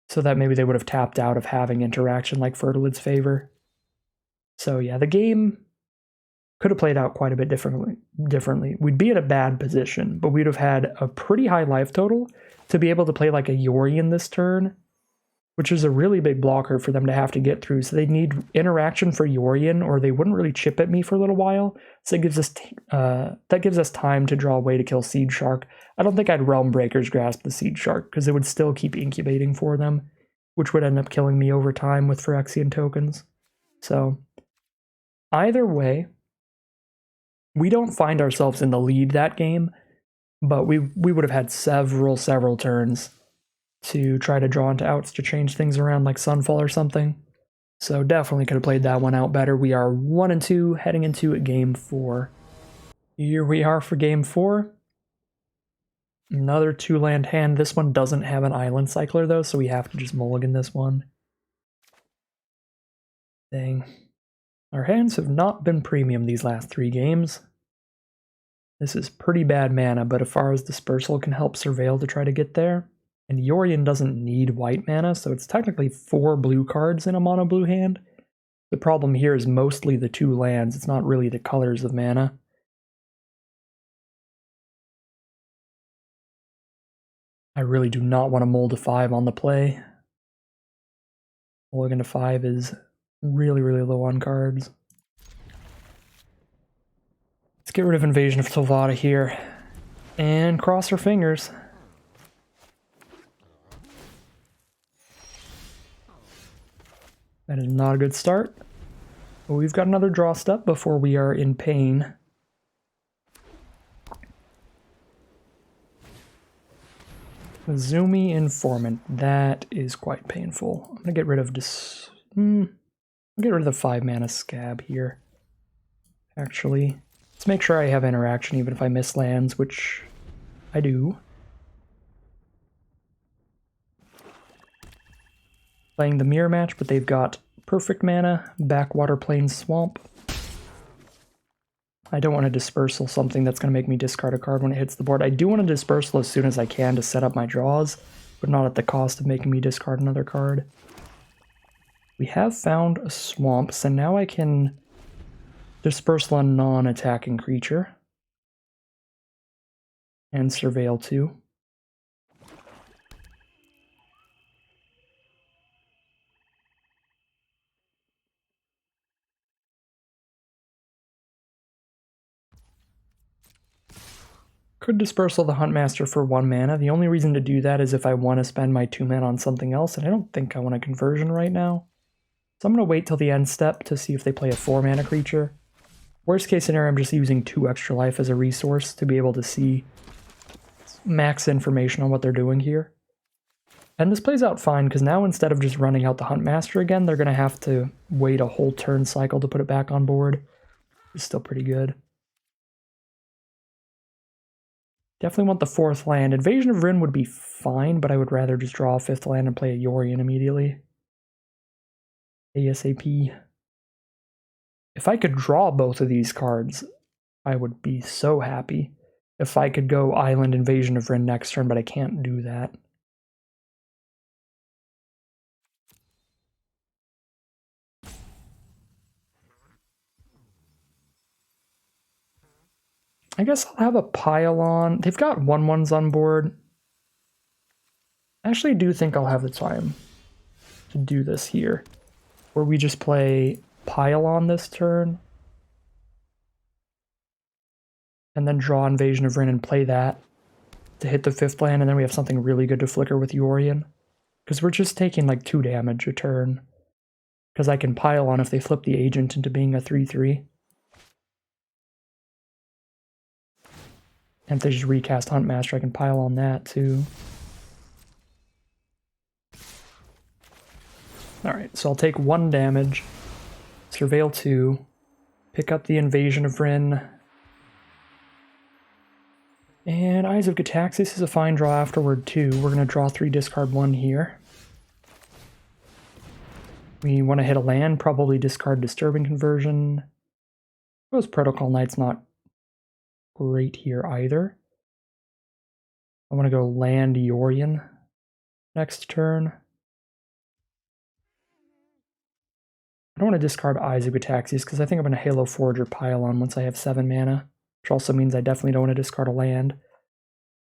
so that maybe they would have tapped out of having interaction like Fertilid's favor. So yeah, the game could have played out quite a bit differently. We'd be in a bad position, but we'd have had a pretty high life total to be able to play like a Yorion this turn, which is a really big blocker for them to have to get through. So they'd need interaction for Yorion, or they wouldn't really chip at me for a little while. So that gives us time to draw a way to kill Seed Shark. I don't think I'd Realm Breaker's Grasp the Seed Shark, because it would still keep incubating for them, which would end up killing me over time with Phyrexian tokens. So either way, we don't find ourselves in the lead that game, but we would have had several turns to try to draw into outs to change things around, like Sunfall or something. So definitely could have played that one out better. We are 1-2 heading into game 4. Here we are for game 4. Another 2-land hand. This one doesn't have an Island Cycler though, so we have to just mulligan this one. Dang. Our hands have not been premium these last 3 games. This is pretty bad mana, but as far as Dispersal can help Surveil to try to get there. And Yorion doesn't need white mana, so it's technically 4 blue cards in a mono blue hand. The problem here is mostly the 2 lands, it's not really the colors of mana. I really do not want to mold to 5 on the play. Mulligan to 5 is really low on cards. Let's get rid of Invasion of Telvanna here and cross our fingers. That is not a good start, but we've got another draw step before we are in pain. Zoomy Informant, that is quite painful. I'm gonna get rid of this. I'll get rid of the 5 mana Scab here. Actually, let's make sure I have interaction even if I miss lands, which I do. Playing the mirror match, but they've got perfect mana, Backwater Plains Swamp. I don't want to dispersal something that's going to make me discard a card when it hits the board. I do want to dispersal as soon as I can to set up my draws, but not at the cost of making me discard another card. We have found a swamp, so now I can dispersal a non-attacking creature. And surveil 2. Could dispersal the Huntmaster for 1 mana. The only reason to do that is if I want to spend my 2 mana on something else, and I don't think I want a conversion right now. So I'm going to wait till the end step to see if they play a 4 mana creature. Worst case scenario, I'm just using 2 extra life as a resource to be able to see max information on what they're doing here. And this plays out fine, because now instead of just running out the Huntmaster again, they're going to have to wait a whole turn cycle to put it back on board. It's still pretty good. Definitely want the 4th land. Invasion of Rin would be fine, but I would rather just draw a 5th land and play a Yorion immediately. ASAP. If I could draw both of these cards, I would be so happy. If I could go Island Invasion of Rin next turn, but I can't do that. I guess I'll have a Pylon. They've got 1/1s on board. I actually do think I'll have the time to do this here, where we just play Pylon this turn, and then draw Invasion of Rin and play that to hit the 5th land, and then we have something really good to flicker with Yorion. Because we're just taking like 2 damage a turn. Because I can Pylon if they flip the Agent into being a 3/3. And if they just recast Huntmaster, I can Pylon that too. Alright, so I'll take 1 damage, surveil 2, pick up the Invasion of Rin, and Eyes of Gataxias is a fine draw afterward too. We're going to draw 3, discard 1 here. We want to hit a land, probably discard Disturbing Conversion. I suppose Protocol Knight's not great here either. I want to go land Yorion next turn. I don't want to discard Eyes of Gataxias because I think I'm going to Halo Forge or Pylon once I have 7 mana, which also means I definitely don't want to discard a land.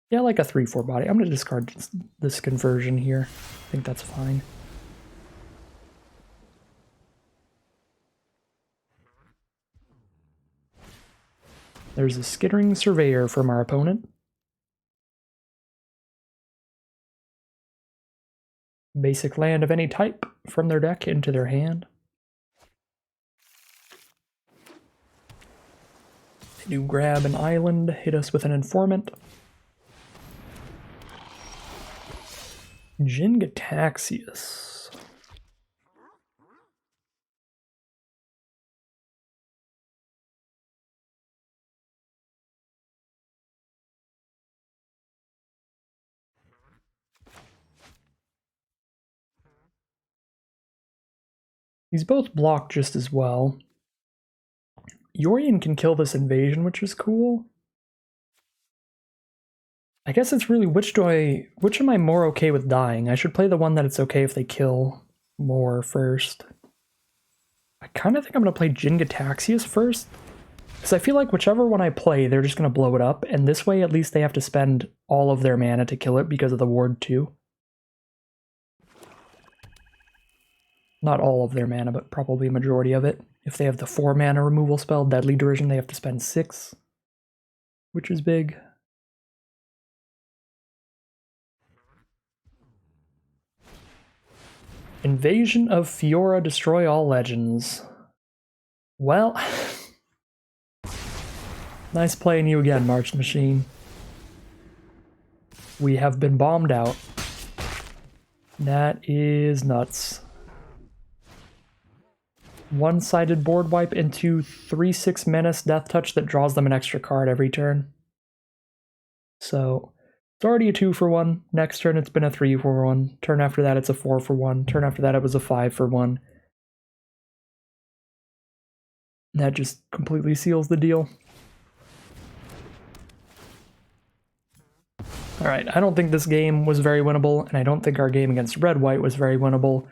Yeah, like a 3/4 body. I'm going to discard this conversion here. I think that's fine. There's a Skittering Surveyor from our opponent. Basic land of any type from their deck into their hand. They do grab an island, hit us with an Informant. Jin Gataxias. These both block just as well. Yorion can kill this invasion, which is cool. I guess it's really which am I more okay with dying? I should play the one that it's okay if they kill more first. I kind of think I'm going to play Jin Gataxias first, because I feel like whichever one I play, they're just going to blow it up, and this way at least they have to spend all of their mana to kill it because of the ward 2. Not all of their mana, but probably a majority of it. If they have the 4 mana removal spell, Deadly Derision, they have to spend 6, which is big. Invasion of Fiora, destroy all legends. Well, nice playing you again, March Machine. We have been bombed out. That is nuts. One-sided board wipe into 3/6 Menace Death Touch that draws them an extra card every turn. So it's already a 2-for-1. Next turn it's been a 3-for-1. Turn after that it's a 4-for-1. Turn after that it was a 5-for-1. That just completely seals the deal. Alright, I don't think this game was very winnable, and I don't think our game against red-white was very winnable.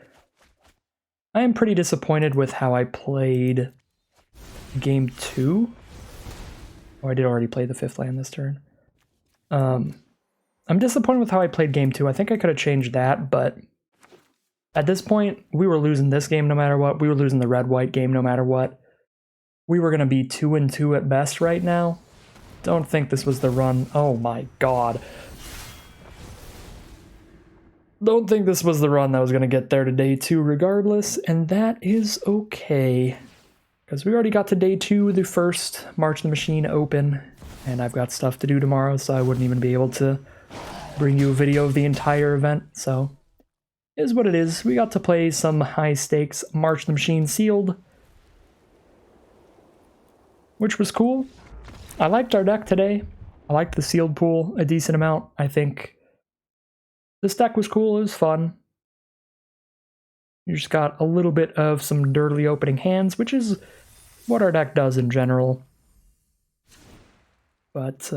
I am pretty disappointed with how I played game 2. Oh, I did already play the 5th land this turn. I'm disappointed with how I played game 2. I think I could have changed that, but at this point, we were losing this game no matter what. We were losing the red-white game no matter what. We were going to be 2-2 at best right now. Don't think this was the run. Oh my god. Don't think this was the run that was going to get there to day 2 regardless, and that is okay. Because we already got to day 2, the first March the Machine Open, and I've got stuff to do tomorrow, so I wouldn't even be able to bring you a video of the entire event, so it is what it is. We got to play some high-stakes March the Machine sealed, which was cool. I liked our deck today. I liked the sealed pool a decent amount. I think this deck was cool. It was fun. You just got a little bit of some dirtily opening hands, which is what our deck does in general. But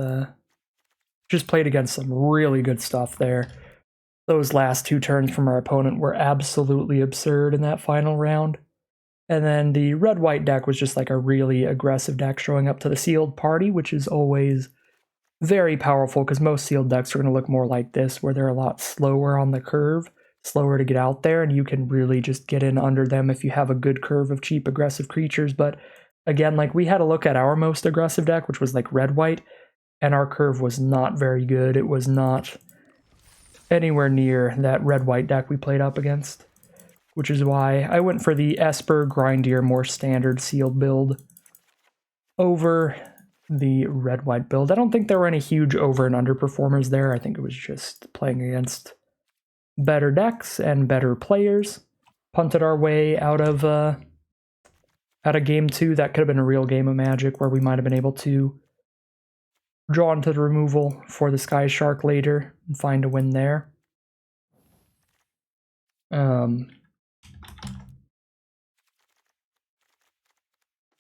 just played against some really good stuff there. Those last 2 turns from our opponent were absolutely absurd in that final round. And then the red-white deck was just like a really aggressive deck showing up to the sealed party, which is always very powerful because most sealed decks are going to look more like this, where they're a lot slower on the curve, slower to get out there, and you can really just get in under them if you have a good curve of cheap aggressive creatures. But again, like we had a look at our most aggressive deck, which was like red-white, and our curve was not very good. It was not anywhere near that red-white deck we played up against, which is why I went for the Esper, grindier, more standard sealed build over the red-white build. I don't think there were any huge over and underperformers there. I think it was just playing against better decks and better players. Punted our way out of game 2. That could have been a real game of Magic where we might have been able to draw into the removal for the Sky Shark later and find a win there.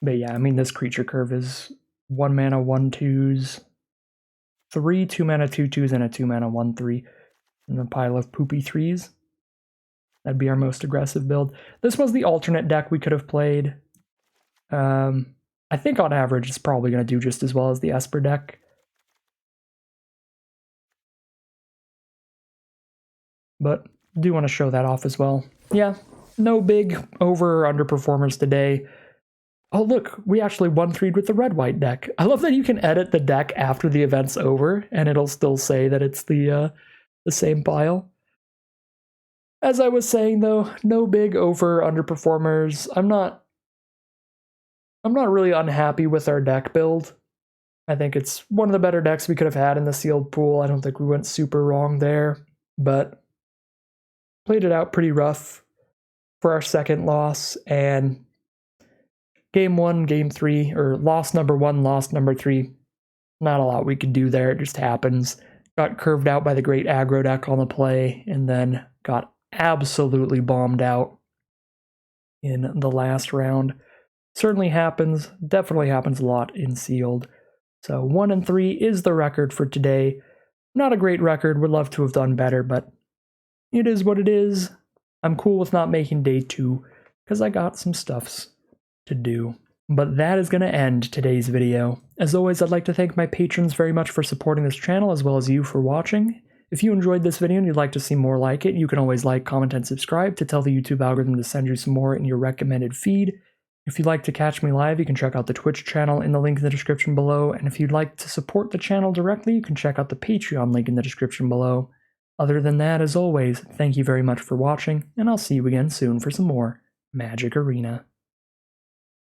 But yeah, I mean, this creature curve is 1 mana, 1/2s, 3 2 mana, 2/2s, and a 2 mana, 1/3, and a pile of poopy 3s. That'd be our most aggressive build. This was the alternate deck we could have played. I think on average it's probably going to do just as well as the Esper deck. But do want to show that off as well. Yeah, no big over or underperformers today. Oh look, we actually 1-3'd with the red-white deck. I love that you can edit the deck after the event's over, and it'll still say that it's the same pile. As I was saying though, no big over or underperformers. I'm not really unhappy with our deck build. I think it's one of the better decks we could have had in the sealed pool. I don't think we went super wrong there, but played it out pretty rough for our second loss, and game 1, game 3, or loss number 1, loss number 3, not a lot we could do there. It just happens. Got curved out by the great aggro deck on the play, and then got absolutely bombed out in the last round. Certainly happens, definitely happens a lot in sealed. So 1-3 is the record for today. Not a great record, would love to have done better, but it is what it is. I'm cool with not making day 2, because I got some stuffs to do. But that is going to end today's video. As always, I'd like to thank my patrons very much for supporting this channel, as well as you for watching. If you enjoyed this video and you'd like to see more like it, you can always like, comment, and subscribe to tell the YouTube algorithm to send you some more in your recommended feed. If you'd like to catch me live, you can check out the Twitch channel in the link in the description below, and if you'd like to support the channel directly, you can check out the Patreon link in the description below. Other than that, as always, thank you very much for watching, and I'll see you again soon for some more Magic Arena.